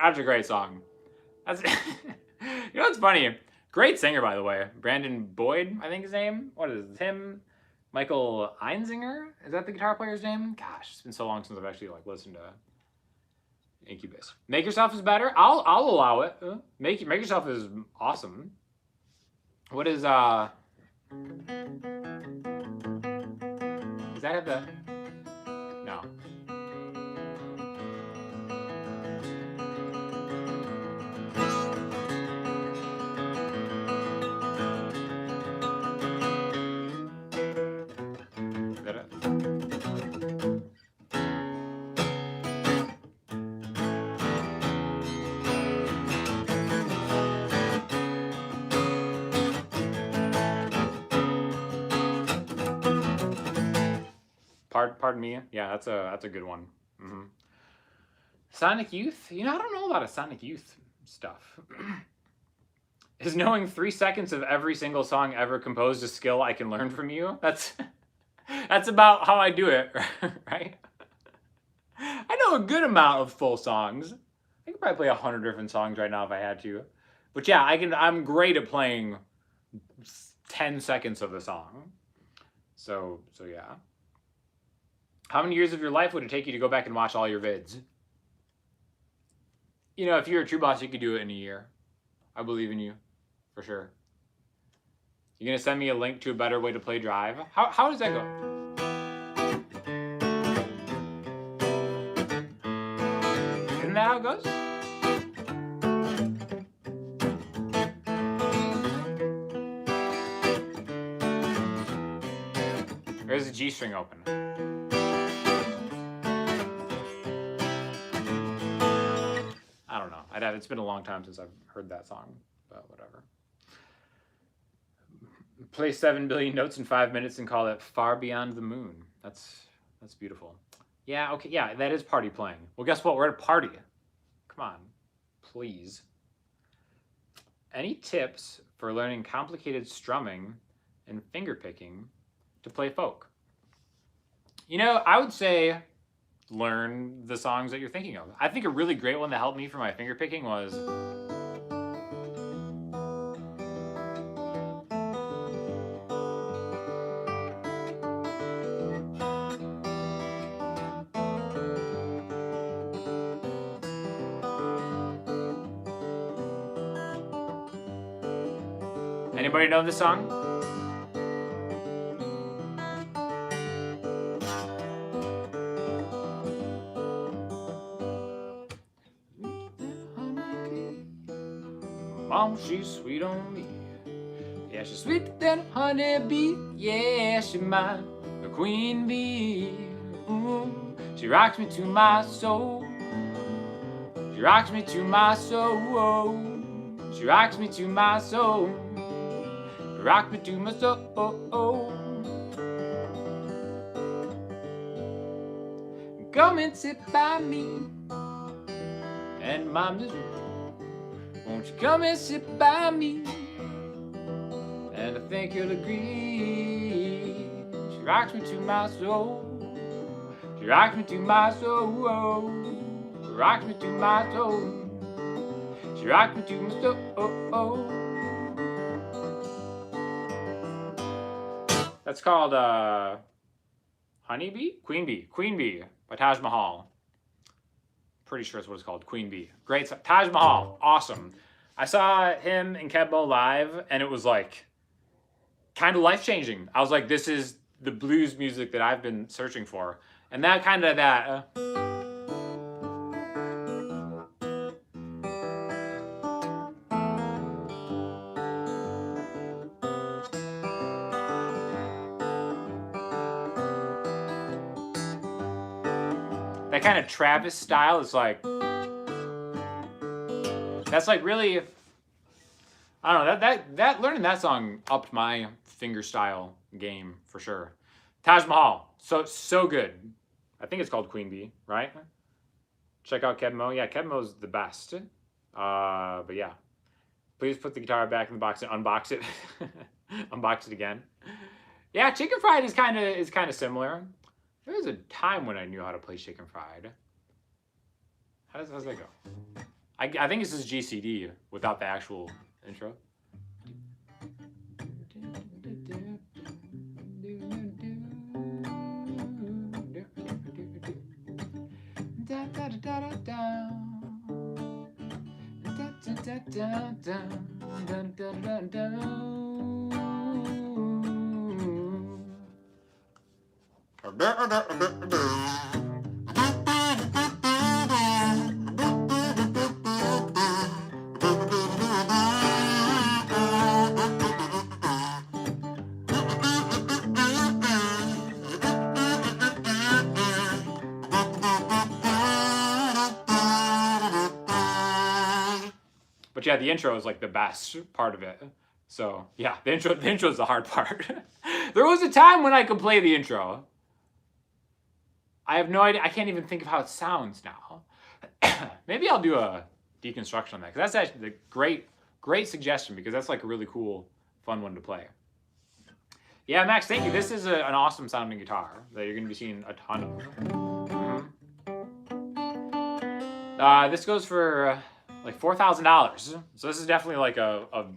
S1: That's a great song. That's you know what's funny? Great singer, by the way. Brandon Boyd, I think his name. What is it? Him? Michael Einzinger? Is that the guitar player's name? Gosh, it's been so long since I've actually like listened to Incubus. Make Yourself is better. I'll allow it. Make Yourself is awesome. What is Does that have the? No. Is that it? Pardon me. Yeah, that's a good one. Mm-hmm. Sonic Youth. You know, I don't know a lot of Sonic Youth stuff. Is knowing 3 seconds of every single song ever composed a skill I can learn from you? That's about how I do it, right? I know a good amount of full songs. I could probably play 100 different songs right now if I had to. But yeah, I'm great at playing 10 seconds of the song. So yeah. How many years of your life would it take you to go back and watch all your vids? You know, if you're a true boss, you could do it in a year. I believe in you, for sure. You gonna send me a link to a better way to play Drive? How does that go? Isn't that how it goes? Or is the G string open? I don't know. It's been a long time since I've heard that song, but whatever. Play 7 billion notes in 5 minutes and call it Far Beyond the Moon. That's beautiful. Yeah, okay, yeah, that is party playing. Well, guess what? We're at a party. Come on, please. Any tips for learning complicated strumming and finger picking to play folk? You know, I would say learn the songs that you're thinking of. I think a really great one that helped me for my finger picking was anybody know this song? Mom, she's sweet on me. Yeah, she's sweeter than a honeybee. Yeah, she's mine, the queen bee. Ooh, she rocks me to my soul. She rocks me to my soul. She rocks me to my soul. Rock me to my soul. Come and sit by me and my misery. Won't you come and sit by me? And I think you'll agree. She rocks me to my soul. She rocks me to my soul. She rocks me to my soul. She rocks me to my soul. That's called Honeybee? Queen Bee by Taj Mahal. Pretty sure that's what it's called, Queen Bee. Great song. Taj Mahal, awesome. I saw him and Kebmo live, and it was like kind of life-changing. I was like, this is the blues music that I've been searching for. And that kind of that that kind of Travis style is like, that's like really, I don't know, that learning that song upped my finger style game for sure. Taj Mahal, so good. I think it's called Queen Bee, right? Check out Kebmo. Yeah, Kebmo's the best. But yeah, please put the guitar back in the box and unbox it. Unbox it again. Yeah, Chicken Fried is kind of similar. There was a time when I knew how to play Chicken Fried. How's that go? I think this is GCD without the actual intro. But yeah, the intro is like the best part of it. So yeah, the intro is the hard part. There was a time when I could play the intro. I have no idea. I can't even think of how it sounds now. Maybe I'll do a deconstruction on that, because that's actually a great suggestion, because that's like a really cool, fun one to play. Yeah, Max, thank you. This is an awesome sounding guitar that you're going to be seeing a ton of. This goes for like $4,000. So this is definitely like a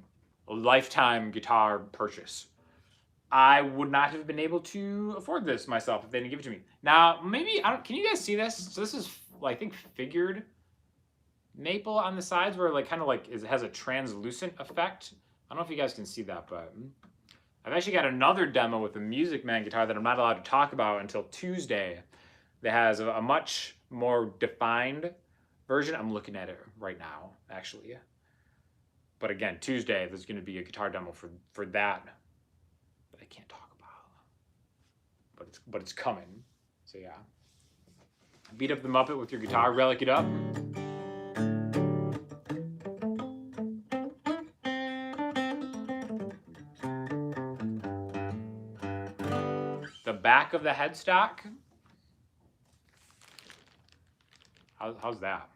S1: lifetime guitar purchase. I would not have been able to afford this myself if they didn't give it to me. Now, maybe, can you guys see this? So this is, I think, figured maple on the sides, where like kind of like it has a translucent effect. I don't know if you guys can see that, but I've actually got another demo with a Music Man guitar that I'm not allowed to talk about until Tuesday that has a much more defined version. I'm looking at it right now, actually. But again, Tuesday, there's going to be a guitar demo for that I can't talk about, but it's coming. So yeah, beat up the Muppet with your guitar, relic it up. The back of the headstock. How's that?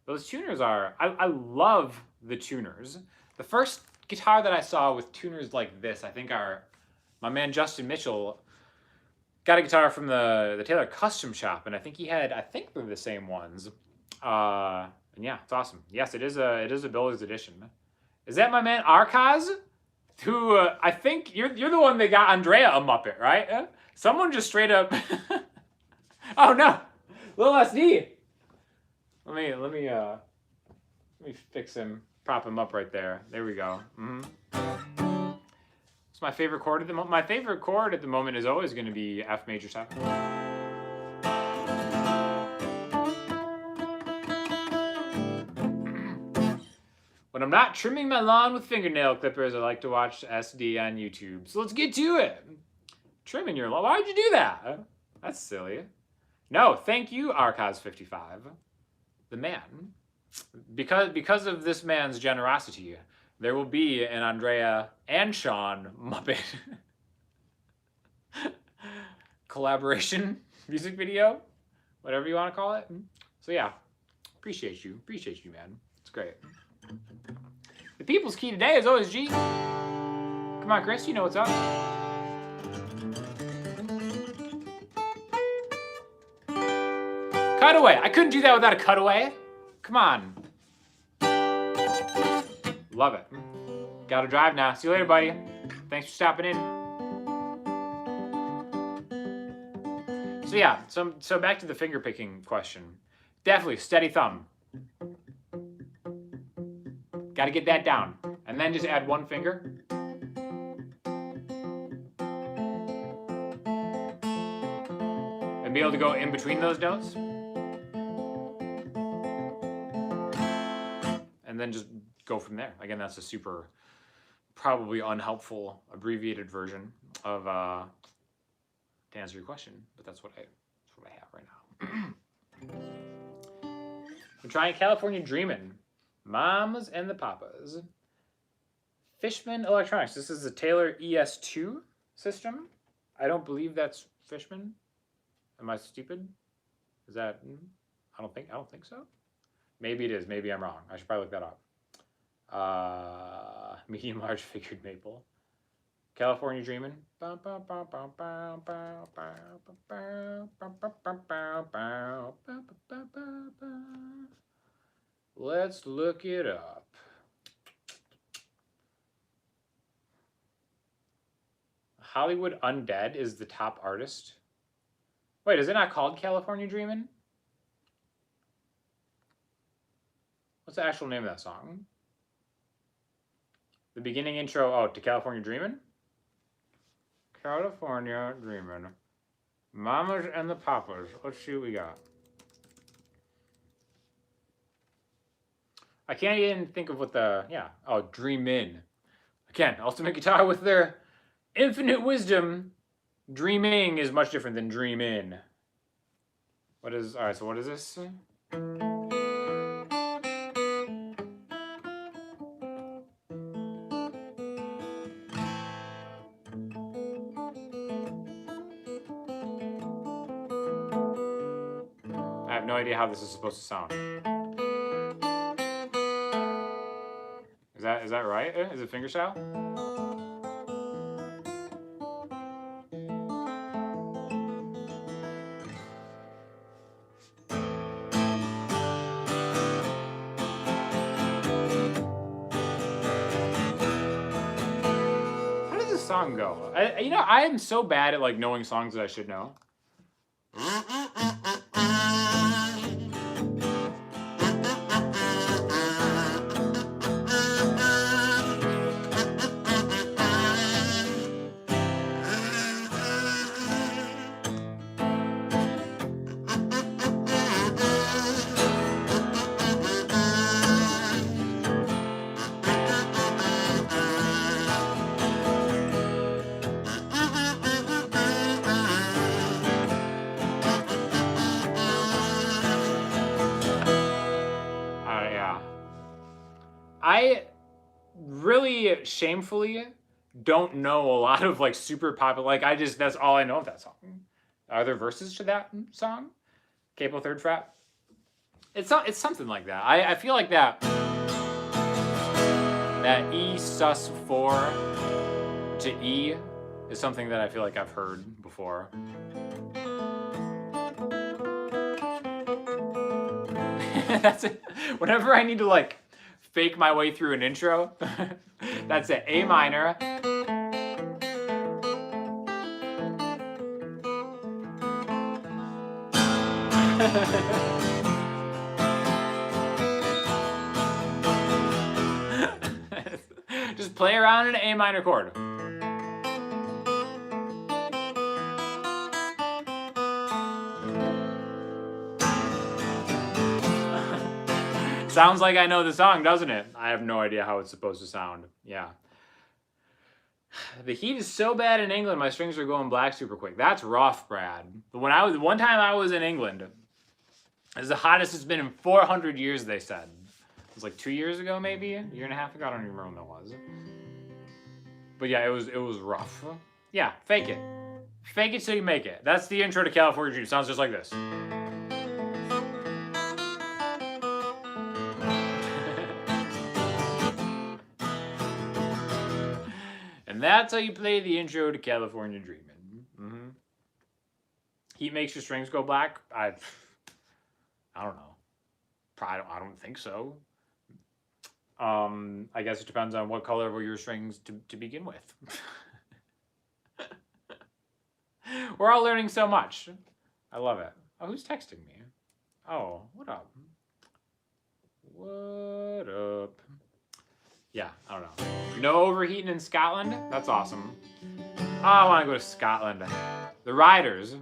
S1: Those tuners are, I love the tuners. The first guitar that I saw with tuners like this, I think my man Justin Mitchell got a guitar from the Taylor Custom Shop, and I think they're the same ones. And yeah, it's awesome. Yes, it is a builder's edition. Is that my man Arcaz? Who I think you're the one that got Andrea a Muppet, right? Someone just straight up. Oh no, little SD. Let me fix him, prop him up right there. There we go. It's my favorite chord at the moment. My favorite chord at the moment is always going to be F major 7. When I'm not trimming my lawn with fingernail clippers, I like to watch SD on YouTube. So let's get to it. Trimming your lawn? Why would you do that? That's silly. No, thank you, Arcaz55. The man. Because of this man's generosity, there will be an Andrea and Sean Muppet collaboration music video, whatever you want to call it. So yeah, appreciate you, man. It's great. The people's key today is always G. Come on, Chris, you know what's up. Cutaway. I couldn't do that without a cutaway. Come on. Love it. Gotta drive now. See you later, buddy. Thanks for stopping in. So yeah, so back to the finger picking question. Definitely steady thumb. Gotta get that down. And then just add one finger. And be able to go in between those notes. And then just go from there. Again, that's a super, probably unhelpful, abbreviated version of to answer your question, but that's what I have right now. I'm trying California Dreamin', Mamas and the Papas. Fishman Electronics. This is a Taylor ES2 system. I don't believe that's Fishman. Am I stupid? Is that? I don't think so. Maybe it is. Maybe I'm wrong. I should probably look that up. Medium large figured maple. California Dreamin'. Let's look it up. Hollywood Undead is the top artist. Wait, is it not called California Dreamin'? What's the actual name of that song? The beginning intro, oh, to California Dreamin'? California Dreamin'. Mamas and the Papas. Let's see what we got. I can't even think of what the, yeah. Oh, Dreamin'. Again, ultimate guitar with their infinite wisdom. Dreaming is much different than dream in. What is, all right, so what is this? I have no idea how this is supposed to sound. Is that right? Is it fingerstyle? How does this song go? You know, I am so bad at like knowing songs that I should know. I really shamefully don't know a lot of like super popular, like that's all I know of that song. Are there verses to that song? Capo third fret? It's something like that. I feel like that E sus 4 to E is something that I feel like I've heard before. That's it. Whenever I need to like fake my way through an intro, that's it. A minor. Just play around in an A minor chord. Sounds like I know the song, doesn't it? I have no idea how it's supposed to sound. Yeah. The heat is so bad in England, my strings are going black super quick. That's rough, Brad. One time I was in England, it's the hottest it's been in 400 years, they said. It was like 2 years ago, maybe? A year and a half ago? I don't even remember when that was. But yeah, it was rough. Yeah, fake it. Fake it till you make it. That's the intro to California Dream. Sounds just like this. And that's how you play the intro to California Dreamin'. Mm-hmm. Heat makes your strings go black? I don't know. I don't think so. I guess it depends on what color were your strings to begin with. We're all learning so much. I love it. Oh, who's texting me? Oh, what up? What up? Yeah, I don't know. No overheating in Scotland? That's awesome. Oh, I want to go to Scotland. The Ryders.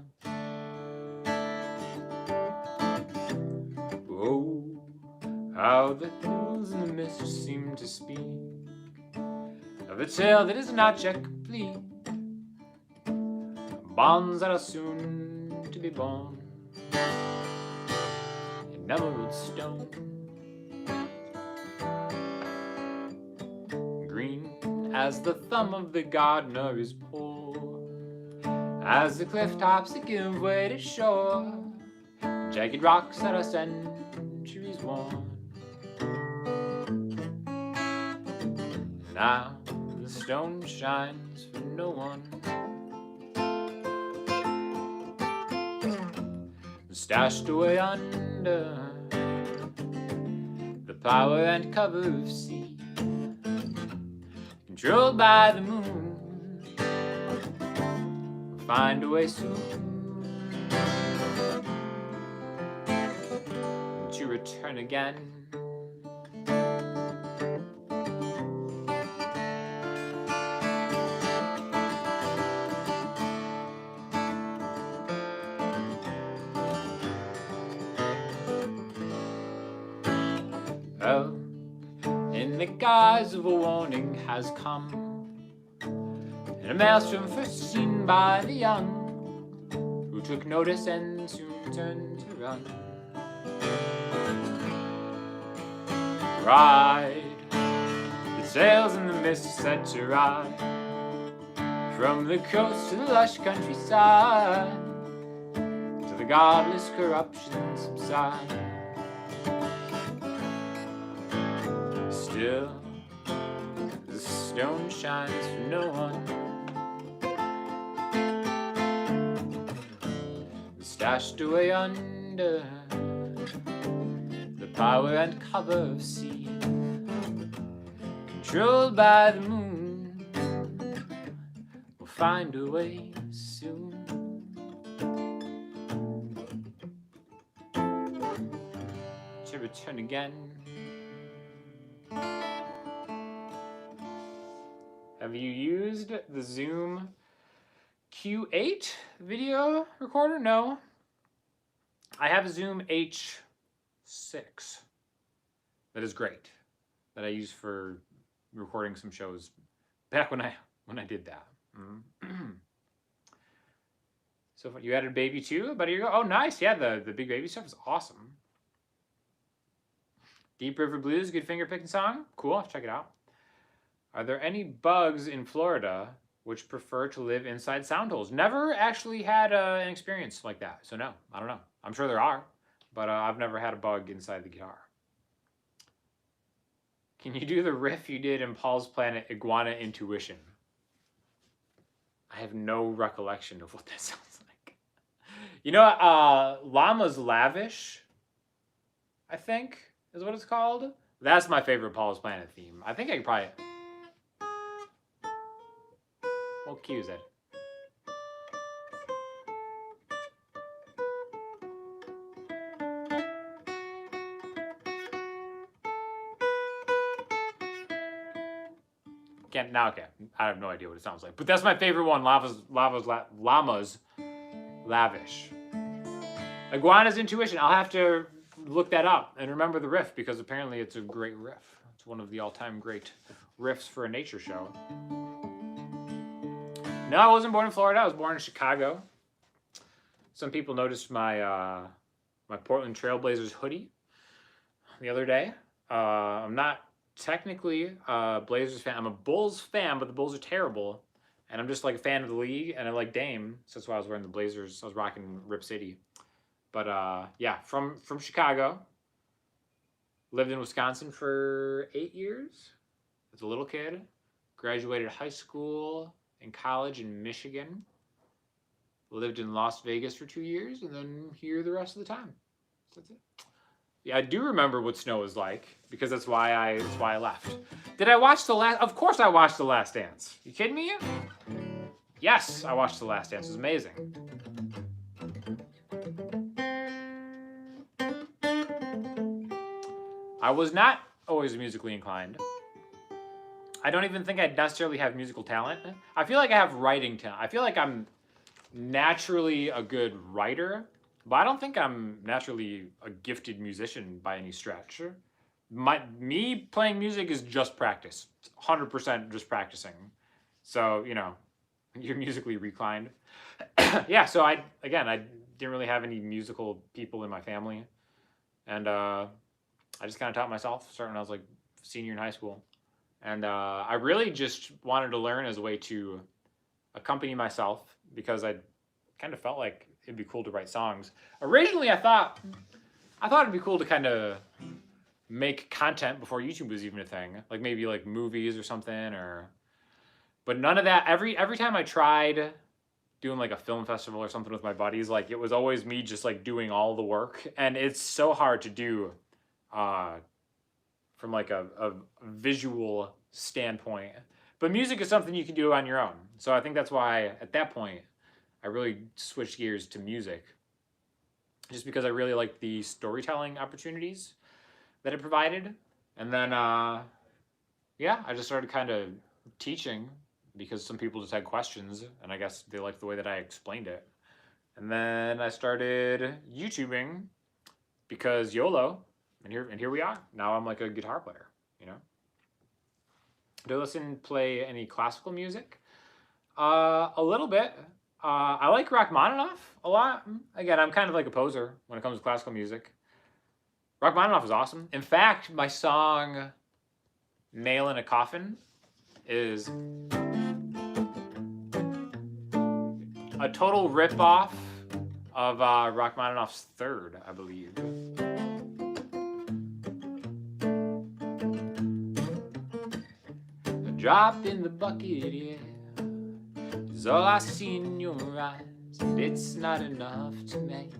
S1: Oh, how the hills in the mist seem to speak of a tale that is not yet complete. Bonds that are soon to be born in emerald stone. Green as the thumb of the gardener is poor, as the cliff tops that give way to shore, jagged rocks that are centuries worn. Now the stone shines for no one, stashed away under the power and cover of sea, controlled by the moon. We'll find a way soon to return again. Well, in the guise of a warning has come, and a maelstrom first seen by the young, who took notice and soon turned to run. Ride, the sails in the mist set to ride, from the coast to the lush countryside, to the godless corruption subside. Still, the stone shines for no one. Stashed away under the power and cover of sea, controlled by the moon. We'll find a way soon to return again. Have you used the Zoom Q8 video recorder? No. I have a Zoom H6 that is great, that I use for recording some shows back when I did that. So you added Baby too about a year ago? Oh, nice. Yeah, the Big Baby stuff is awesome. Deep River Blues, good finger picking song. Cool, I'll check it out. Are there any bugs in Florida which prefer to live inside sound holes? Never actually had an experience like that, so no, I don't know. I'm sure there are, but I've never had a bug inside the guitar. Can you do the riff you did in Paul's Planet, Iguana Intuition? I have no recollection of what that sounds like. You know, Llama's Lavish, I think, is what it's called. That's my favorite Paul's Planet theme. I think I could probably... What key is it? Can't now. Okay, I have no idea what it sounds like, but that's my favorite one. Llama's Lavish. Iguana's Intuition. I'll have to look that up and remember the riff, because apparently it's a great riff. It's one of the all-time great riffs for a nature show. No, I wasn't born in Florida. I was born in Chicago. Some people noticed my my Portland Trailblazers hoodie the other day. I'm not technically a Blazers fan. I'm a Bulls fan, but the Bulls are terrible. And I'm just like a fan of the league, and I like Dame. So that's why I was wearing the Blazers. I was rocking Rip City. But yeah, from Chicago. Lived in Wisconsin for 8 years as a little kid. Graduated high school and college in Michigan. Lived in Las Vegas for 2 years, and then here the rest of the time. So that's it. Yeah, I do remember what snow was like, because that's why I left. Did I watch the last? Of course I watched The Last Dance. You kidding me? Yes, I watched The Last Dance. It was amazing. I was not always musically inclined. I don't even think I necessarily have musical talent. I feel like I have writing talent. I feel like I'm naturally a good writer, but I don't think I'm naturally a gifted musician by any stretch. Me playing music is just practice. It's 100% just practicing. So, you know, you're musically reclined. Yeah, so I didn't really have any musical people in my family. And I just kind of taught myself starting when I was like senior in high school. And I really just wanted to learn as a way to accompany myself, because I kind of felt like it'd be cool to write songs. Originally, I thought it'd be cool to kind of make content before YouTube was even a thing, like maybe like movies or something, but none of that. Every time I tried doing like a film festival or something with my buddies, like it was always me just like doing all the work, and it's so hard to do from like a visual standpoint. But music is something you can do on your own. So I think that's why at that point I really switched gears to music. Just because I really liked the storytelling opportunities that it provided. And then yeah, I just started kind of teaching because some people just had questions and I guess they liked the way that I explained it. And then I started YouTubing because YOLO, and here we are. Now I'm like a guitar player, you know. Do I play any classical music? A little bit. I like Rachmaninoff a lot. Again, I'm kind of like a poser when it comes to classical music. Rachmaninoff is awesome. In fact, my song "Nail in a Coffin" is a total rip-off of Rachmaninoff's Third, I believe. A drop in the bucket, yeah, is all I see in your eyes, and it's not enough to make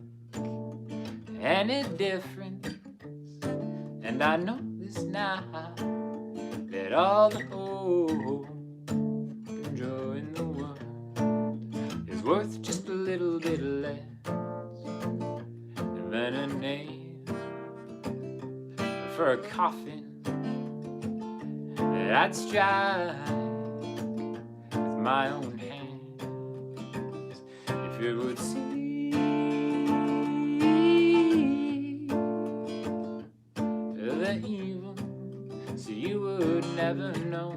S1: any difference. And I know this now, that all the hope and joy in the world is worth just a little bit less than a nail for a coffin that I'd strike with my own hands if it would see the evil, so you would never know.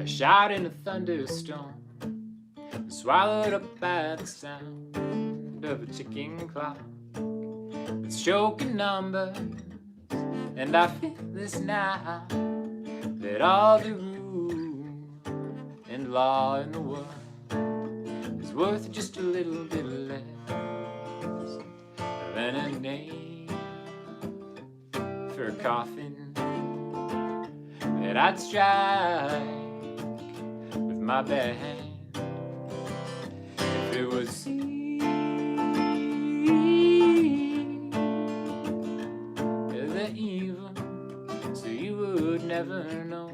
S1: Shot in a thunderstorm, swallowed up by the sound of a ticking clock. It's choking numbers, and I feel this now, that all the rule and law in the world is worth just a little bit less than a nail for a coffin that I'd strike my bare hand if it would see the evil, so you would never know.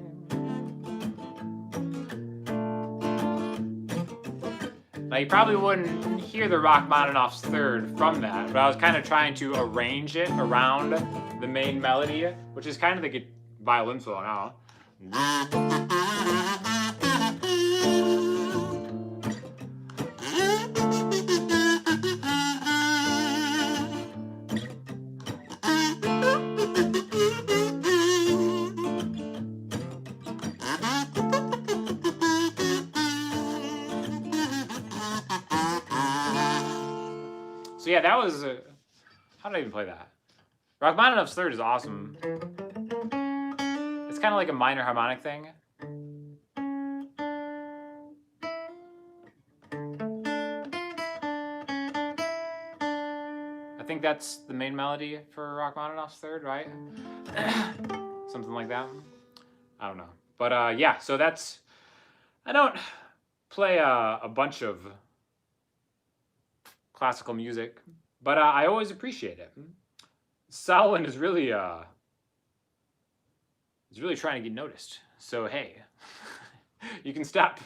S1: Now you probably wouldn't hear the Rachmaninoff's Third from that, but I was kind of trying to arrange it around the main melody, which is kind of the violin solo now. So yeah, that was, how did I even play that? Rachmaninoff's Third is awesome. It's kind of like a minor harmonic thing. I think that's the main melody for Rachmaninoff's Third, right? Something like that. I don't know. But yeah, so that's, I don't play a bunch of classical music, but I always appreciate it. Solomon is really trying to get noticed. So hey, you can stop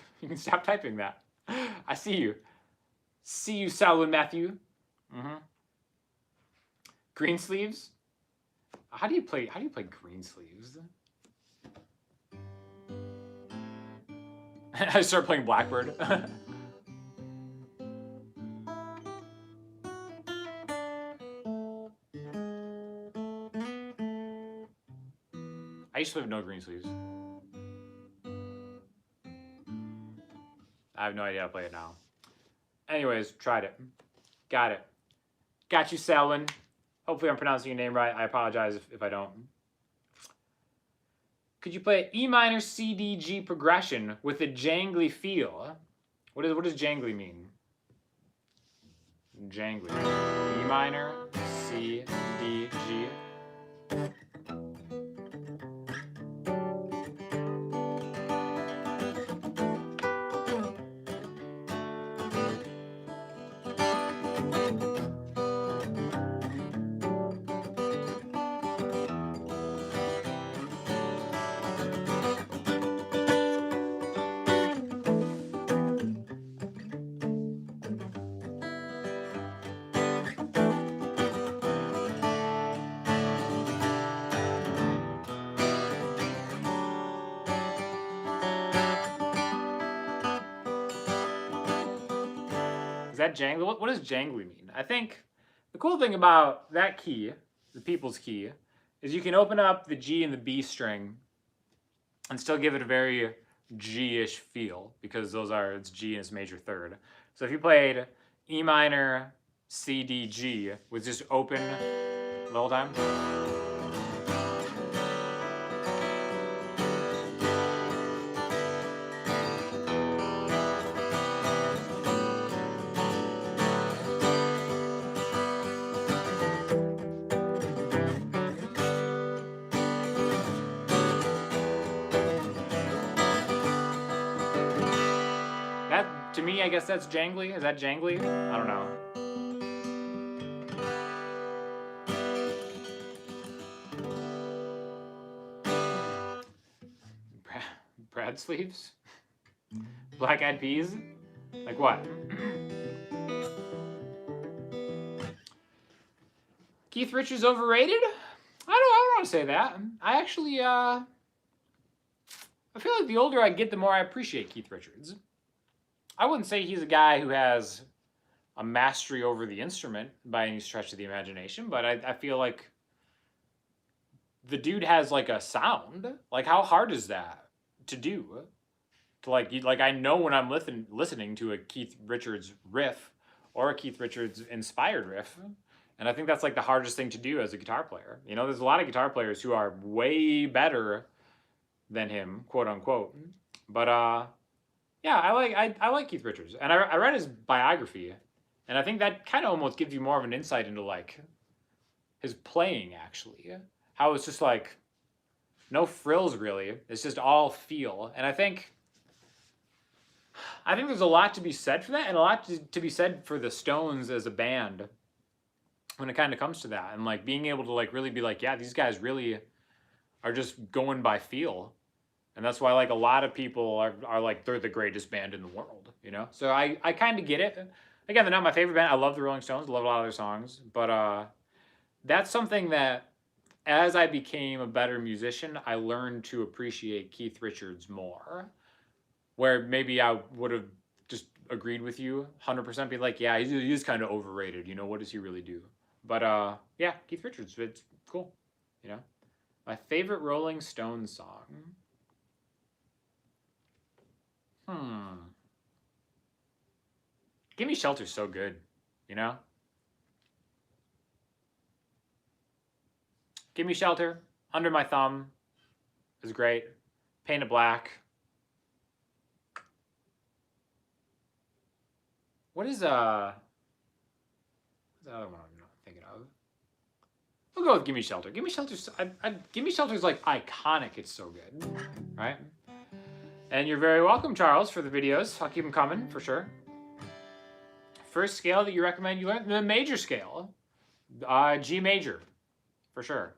S1: typing that. I see you. See you, Solomon Matthew. Green sleeves. How do you play green sleeves? I start playing Blackbird. I used to have no green sleeves. I have no idea how to play it now. Anyways, tried it. Got it. Got you, Selwyn. Hopefully I'm pronouncing your name right. I apologize if I don't. Could you play an E minor C D G progression with a jangly feel? What does jangly mean? Jangly. E minor C D G. that jangly? What does jangly mean? I think the cool thing about that key, the people's key, is you can open up the G and the B string and still give it a very G-ish feel, because it's G and it's major third. So if you played E minor, C, D, G with just open the whole time. That, to me, I guess that's jangly. Is that jangly? I don't know. Brad sleeves? Black Eyed Peas? Like what? Keith Richards overrated? I don't want to say that. I actually, I feel like the older I get, the more I appreciate Keith Richards. I wouldn't say he's a guy who has a mastery over the instrument by any stretch of the imagination, but I feel like the dude has like a sound. Like, how hard is that to do? To like I know when I'm listening to a Keith Richards riff or a Keith Richards inspired riff, and I think that's like the hardest thing to do as a guitar player. You know, there's a lot of guitar players who are way better than him, quote unquote. But yeah, I like Keith Richards, and I read his biography, and I think that kind of almost gives you more of an insight into like his playing, actually, how it's just like no frills really. It's just all feel, and I think there's a lot to be said for that, and a lot to be said for the Stones as a band when it kind of comes to that, and like being able to like really be like, yeah, these guys really are just going by feel. And that's why like a lot of people are like, they're the greatest band in the world, you know? So I kind of get it. Again, they're not my favorite band. I love the Rolling Stones. I love a lot of their songs. But that's something that as I became a better musician, I learned to appreciate Keith Richards more. Where maybe I would have just agreed with you 100%, be like, yeah, he is kind of overrated. You know, what does he really do? But yeah, Keith Richards, it's cool, you know? My favorite Rolling Stones song. Gimme Shelter's so good, you know? Gimme Shelter, Under My Thumb is great. Painted Black. What is what's the other one I'm not thinking of? We'll go with Gimme Shelter. Gimme Shelter's Gimme Shelter's like iconic. It's so good, right? And you're very welcome, Charles, for the videos. I'll keep them coming, for sure. First scale that you recommend you learn? The major scale. G major, for sure.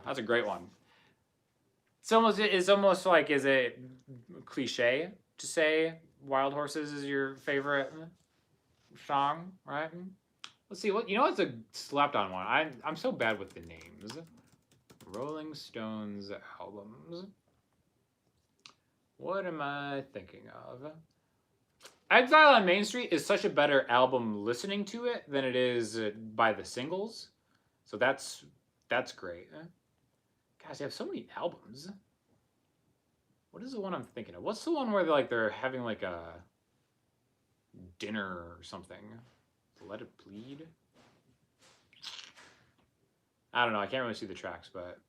S1: That's a great one. It's almost like, is it cliche to say Wild Horses is your favorite song, right? Let's see, what's a slept on one? I'm so bad with the names. Rolling Stones albums. What am I thinking of? Exile on Main Street is such a better album listening to it than it is by the singles. So that's great. Gosh, they have so many albums. What is the one I'm thinking of? What's the one where they're having like a dinner or something? Let It Bleed? I don't know. I can't really see the tracks, but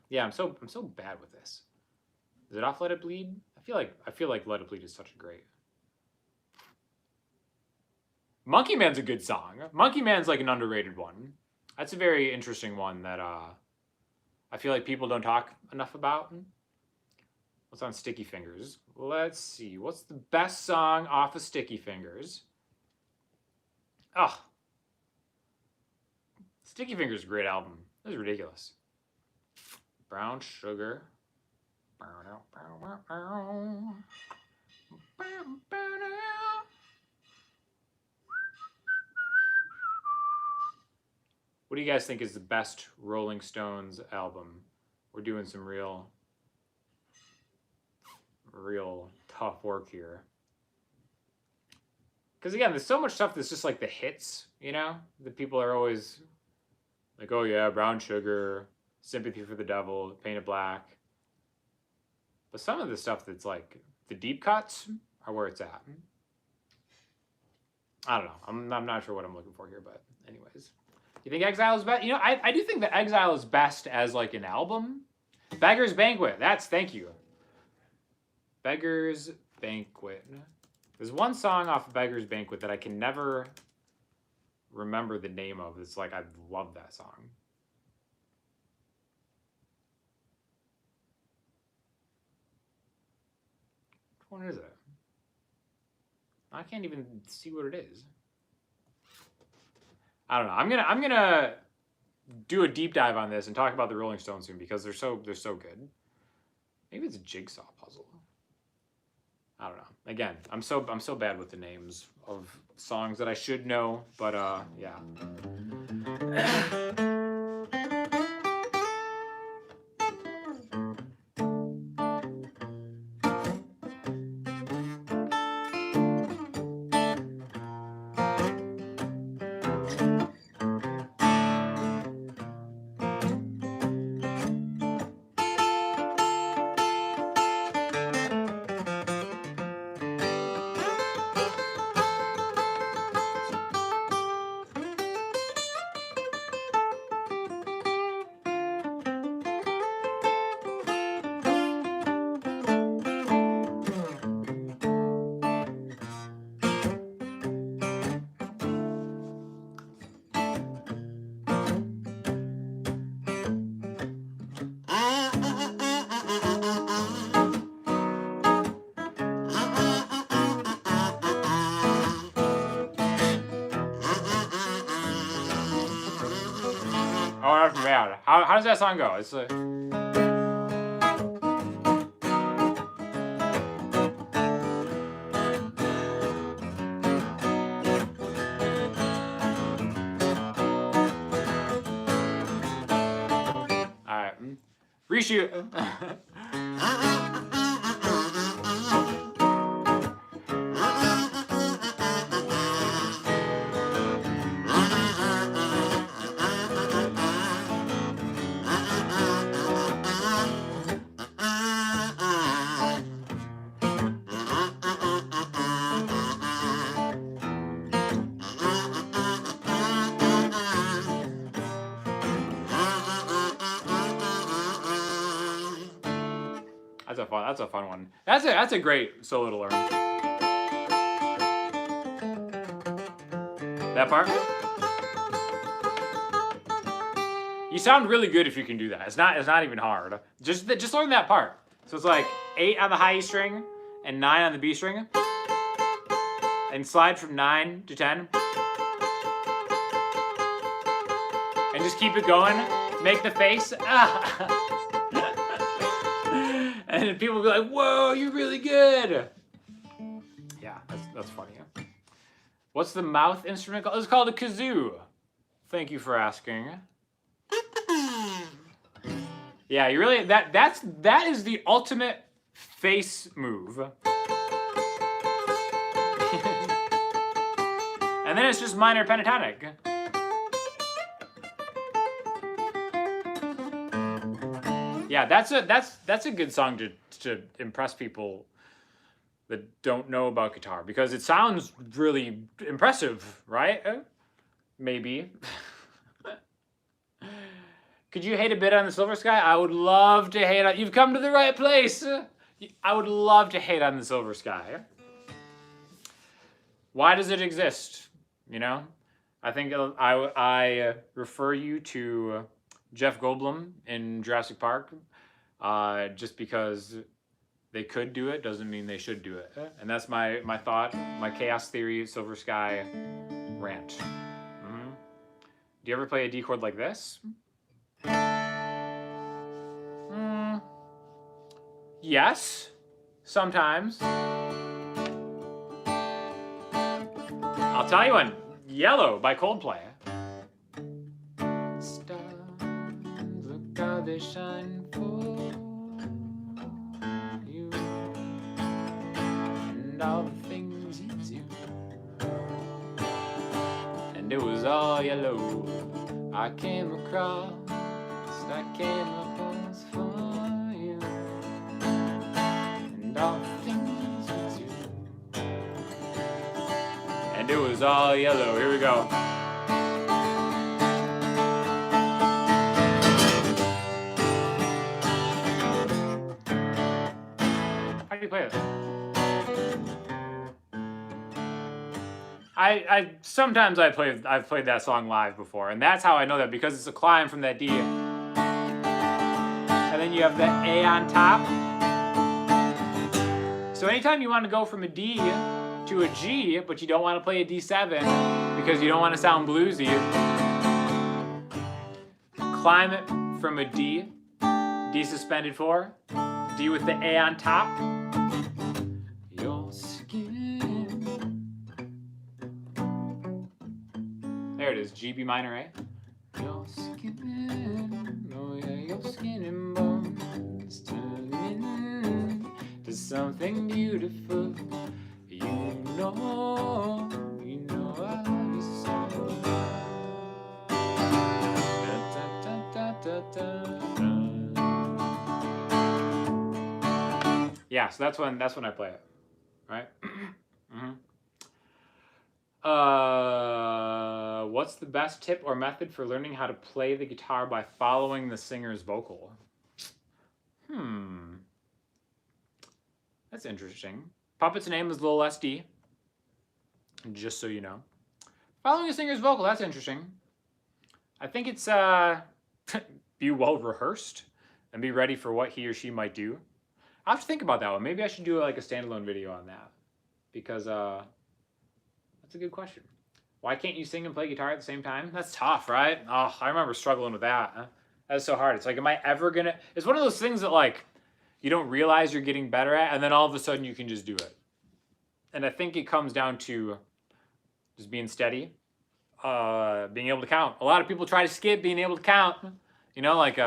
S1: yeah, I'm so bad with this. Is it off Let It Bleed? I feel like Let It Bleed is such a great. Monkey Man's a good song. Monkey Man's like an underrated one. That's a very interesting one that I feel like people don't talk enough about. What's on Sticky Fingers? Let's see. What's the best song off of Sticky Fingers? Oh. Sticky Fingers is a great album. It was ridiculous. Brown Sugar. What do you guys think is the best Rolling Stones album? We're doing some real tough work here. Because again, there's so much stuff that's just like the hits, you know? That people are always like, oh yeah, Brown Sugar, Sympathy for the Devil, Painted Black. But some of the stuff that's like the deep cuts are where it's at. I don't know. I'm not sure what I'm looking for here, but anyways. You think Exile is best? You know, I do think that Exile is best as like an album. Beggar's Banquet. Thank you. Beggar's Banquet. There's one song off of Beggar's Banquet that I can never remember the name of. It's like, I love that song. Which one is it? I can't even see what it is. I don't know. I'm gonna do a deep dive on this and talk about the Rolling Stones soon because they're so good. Maybe it's a jigsaw puzzle. I don't know. Again, I'm so bad with the names of songs that I should know, but yeah. Oh, that's bad. How does that song go? It's like... Alright. Reshoot. That's a fun one. That's a great solo to learn. That part? You sound really good if you can do that. It's not even hard. Just learn that part. So it's like 8 on the high E string and 9 on the B string. And slide from 9 to 10. And just keep it going. Make the face. And people will be like, whoa, you're really good. Yeah, that's funny. Huh? What's the mouth instrument called? It's called a kazoo. Thank you for asking. Yeah, you really that is the ultimate face move. And then it's just minor pentatonic. Yeah, that's a good song to impress people that don't know about guitar, because it sounds really impressive, right? Maybe. Could you hate a bit on the Silver Sky? I would love to hate on. You've come to the right place. I would love to hate on the Silver Sky. Why does it exist? You know, I think I refer you to Jeff Goldblum in Jurassic Park. Just because they could do it doesn't mean they should do it. And that's my thought, my chaos theory, Silver Sky rant. Mm-hmm. Do you ever play a D chord like this? Yes, sometimes. I'll tell you one. Yellow by Coldplay. Stars, look how they shine for you, and all the things you do. And it was all yellow. I came across for you, and all the things you do. And it was all yellow. Here we go. How do you play this? Sometimes I've played that song live before, and that's how I know that, because it's a climb from that D. And then you have the A on top. So anytime you want to go from a D to a G, but you don't want to play a D7 because you don't want to sound bluesy, climb it from a D, D suspended 4, D with the A on top. Your skin. There it is, G, B minor, A. Your skin, oh yeah, your skin and bones turning to something beautiful. You know I love you so. Da, da, da, da, da, da. Yeah, so that's when I play it, right? Mm-hmm. What's the best tip or method for learning how to play the guitar by following the singer's vocal? That's interesting. Puppet's name is Lil SD, just so you know. Following a singer's vocal, that's interesting. I think it's be well rehearsed and be ready for what he or she might do. I'll have to think about that one. Maybe I should do like a standalone video on that, because that's a good question. Why can't you sing and play guitar at the same time? That's tough, right? Oh, I remember struggling with that. That's so hard. It's like, am I ever gonna... It's one of those things that like, you don't realize you're getting better at, and then all of a sudden you can just do it. And I think it comes down to just being steady, being able to count. A lot of people try to skip being able to count. You know, like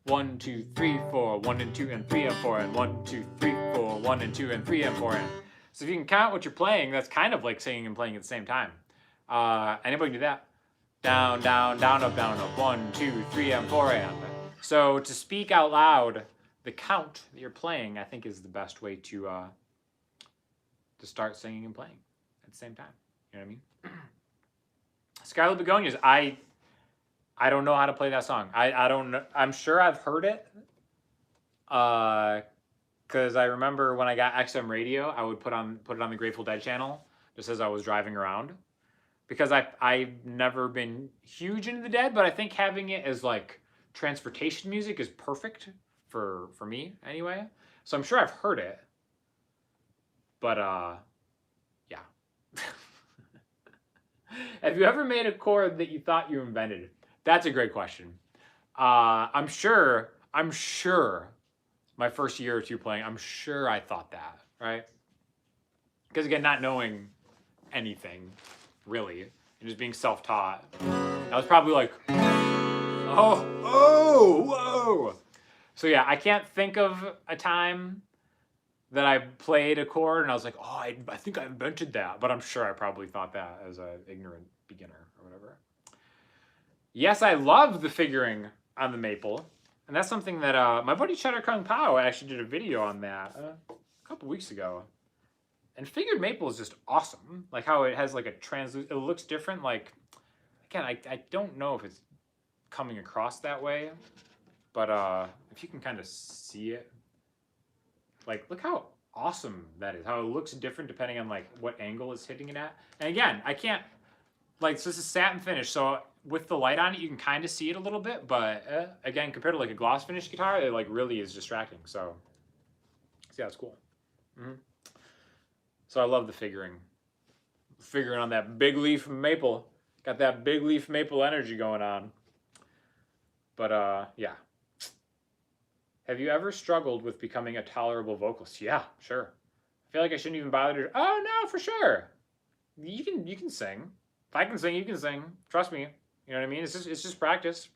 S1: 1, 2, 3, 4, 1 and 2 and 3 and 4, and 1, 2, 3, 4, 1 and 2 and 3 and 4 and. So if you can count what you're playing, that's kind of like singing and playing at the same time. Anybody can do that? Down, down, down, up, 1, 2, 3 and 4 and. So to speak out loud, the count that you're playing, I think, is the best way to start singing and playing at the same time. You know what I mean? Scarlet Begonias. I don't know how to play that song. I don't know. I'm sure I've heard it. Because I remember when I got XM radio, I would put it on the Grateful Dead channel just as I was driving around. Because I've never been huge into the Dead, but I think having it as like transportation music is perfect for me anyway. So I'm sure I've heard it. But yeah. Have you ever made a chord that you thought you invented? That's a great question. I'm sure my first year or two playing, I'm sure I thought that, right? Because again, not knowing anything, really, and just being self-taught, I was probably like, Oh, whoa. So yeah, I can't think of a time that I played a chord and I was like, oh, I think I invented that. But I'm sure I probably thought that as an ignorant beginner or whatever. Yes, I love the figuring on the maple. And that's something that my buddy Cheddar Kung Pao actually did a video on that a couple weeks ago. And figured maple is just awesome. Like how it has like a it looks different. Like, again, I don't know if it's coming across that way. But if you can kind of see it, like, look how awesome that is. How it looks different depending on like what angle it's hitting it at. And again, I can't, like, so this is satin finish, so with the light on it, you can kind of see it a little bit, but again, compared to like a gloss finish guitar, it like really is distracting. So yeah, it's cool. So I love the figuring on that big leaf maple. Got that big leaf maple energy going on. But yeah. Have you ever struggled with becoming a tolerable vocalist? Yeah, sure. I feel like I shouldn't even bother to. Oh no, for sure. You can sing. If I can sing, you can sing. Trust me. You know what I mean? It's just practice.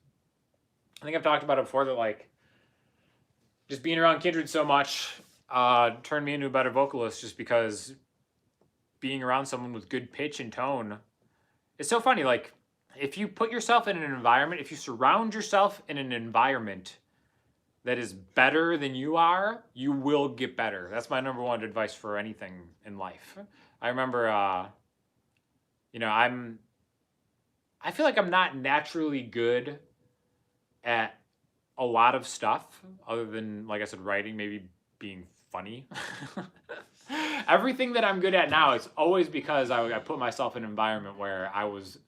S1: I think I've talked about it before that like just being around Kindred so much turned me into a better vocalist just because being around someone with good pitch and tone. It's so funny. Like if you put yourself in an environment, if you surround yourself in an environment that is better than you are, you will get better. That's my number one advice for anything in life. I remember, you know, I feel like I'm not naturally good at a lot of stuff other than, like I said, writing, maybe being funny. Everything that I'm good at now is always because I put myself in an environment where I was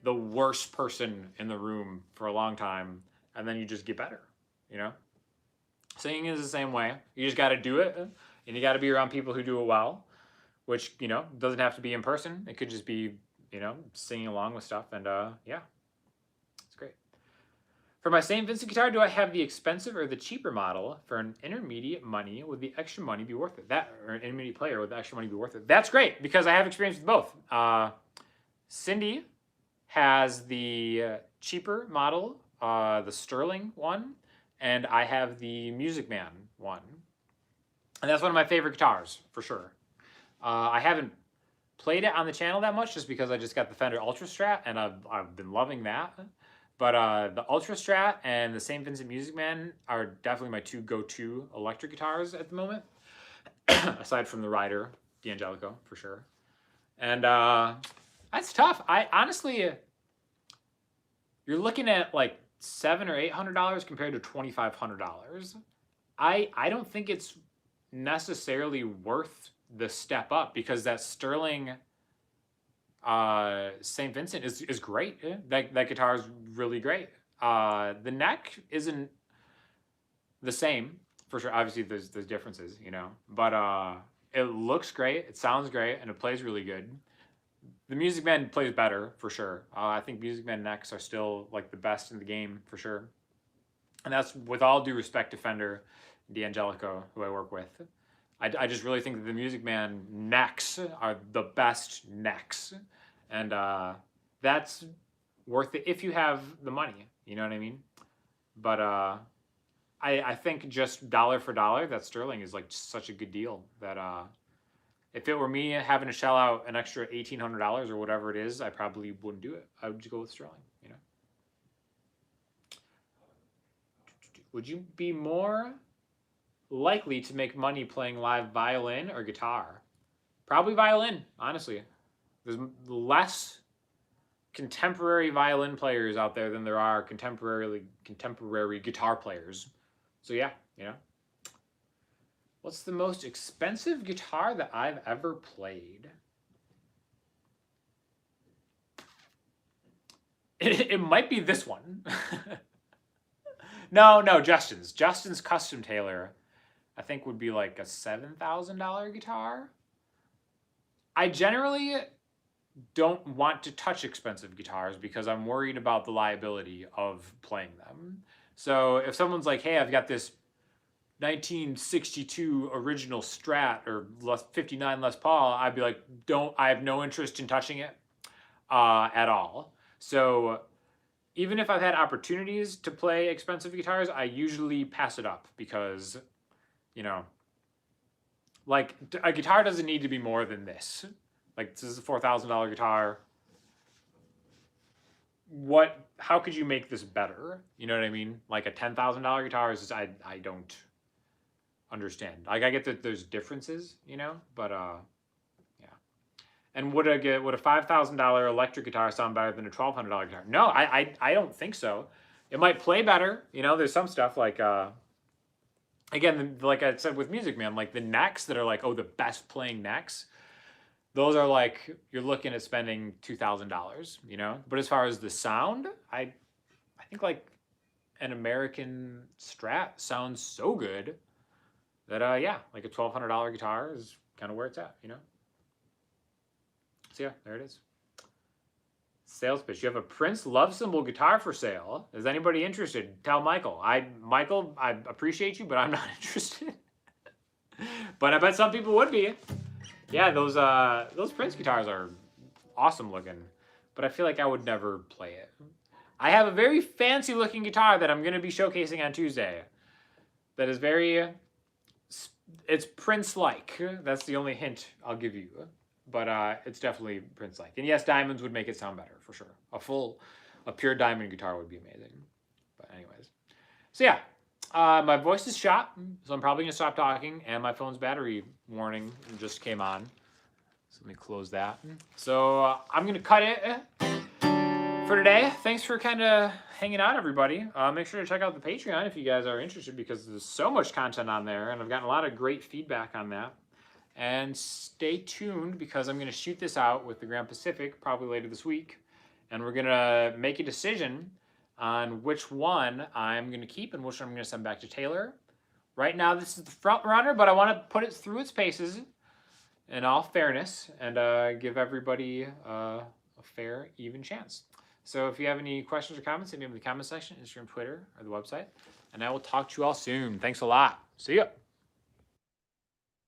S1: the worst person in the room for a long time, and then you just get better, you know? Singing is the same way. You just got to do it, and you got to be around people who do it well, which, you know, doesn't have to be in person. It could just be, you know, singing along with stuff, and yeah, it's great. For my St. Vincent guitar, do I have the expensive or the cheaper model for an intermediate money? Would the extra money be worth it? That, or an intermediate player, would the extra money be worth it? That's great, because I have experience with both. Cindy has the cheaper model, the Sterling one, and I have the Music Man one. And that's one of my favorite guitars, for sure. I haven't played it on the channel that much just because I just got the Fender Ultra Strat, and I've been loving that. But the Ultra Strat and the St. Vincent Music Man are definitely my two go-to electric guitars at the moment, aside from the Ryder D'Angelico, for sure. And that's tough. I honestly, you're looking at like $700 or $800 compared to $2,500. I don't think it's necessarily worth the step up because that Sterling St. Vincent is great. That guitar is really great. The neck isn't the same for sure. Obviously, there's differences, you know, but it looks great, it sounds great, and it plays really good. The Music Man plays better, for sure. I think Music Man necks are still like the best in the game, for sure. And that's with all due respect to Fender D'Angelico, who I work with. I just really think that the Music Man necks are the best necks. And that's worth it if you have the money, you know what I mean? But I think just dollar for dollar, that Sterling is like such a good deal that if it were me having to shell out an extra $1,800 or whatever it is, I probably wouldn't do it. I would just go with Sterling, you know? Would you be more likely to make money playing live violin or guitar? Probably violin, honestly. There's less contemporary violin players out there than there are contemporary guitar players. So yeah, you know. What's the most expensive guitar that I've ever played? It might be this one. No, Justin's. Justin's Custom Tailor, I think, would be like a $7,000 guitar. I generally don't want to touch expensive guitars because I'm worried about the liability of playing them. So if someone's like, hey, I've got this 1962 original Strat or 59 Les Paul, I'd be like, I have no interest in touching it at all. So even if I've had opportunities to play expensive guitars, I usually pass it up because, you know, like a guitar doesn't need to be more than this. Like this is a $4,000 guitar. How could you make this better? You know what I mean? Like a $10,000 guitar is just, I don't understand. Like I get that there's differences, you know, but yeah. And would a $5,000 electric guitar sound better than a $1,200 guitar? No, I don't think so. It might play better, you know. There's some stuff like again, like I said with Music Man, like the necks that are like, oh, the best playing necks. Those are like, you're looking at spending $2,000, you know? But as far as the sound, I think like an American Strat sounds so good that, yeah, like a $1,200 guitar is kind of where it's at, you know? So yeah, there it is. Sales pitch. You have a Prince Love Symbol guitar for sale. Is anybody interested? Tell Michael. Michael, I appreciate you, but I'm not interested. But I bet some people would be. Yeah, those Prince guitars are awesome looking, but I feel like I would never play it. I have a very fancy looking guitar that I'm going to be showcasing on Tuesday. That is very, it's Prince-like. That's the only hint I'll give you. But it's definitely Prince-like. And yes, diamonds would make it sound better, for sure. A pure diamond guitar would be amazing. But anyways. So yeah, my voice is shot, so I'm probably going to stop talking, and my phone's battery warning just came on. So let me close that. So I'm going to cut it for today. Thanks for kind of hanging out, everybody. Make sure to check out the Patreon if you guys are interested, because there's so much content on there, and I've gotten a lot of great feedback on that. And stay tuned, because I'm going to shoot this out with the Grand Pacific probably later this week, and we're going to make a decision on which one I'm going to keep and which one I'm going to send back to Taylor. Right now, this is the front runner, but I want to put it through its paces in all fairness and give everybody a fair, even chance. So if you have any questions or comments, hit me in the comment section, Instagram, Twitter, or the website. And I will talk to you all soon. Thanks a lot. See ya.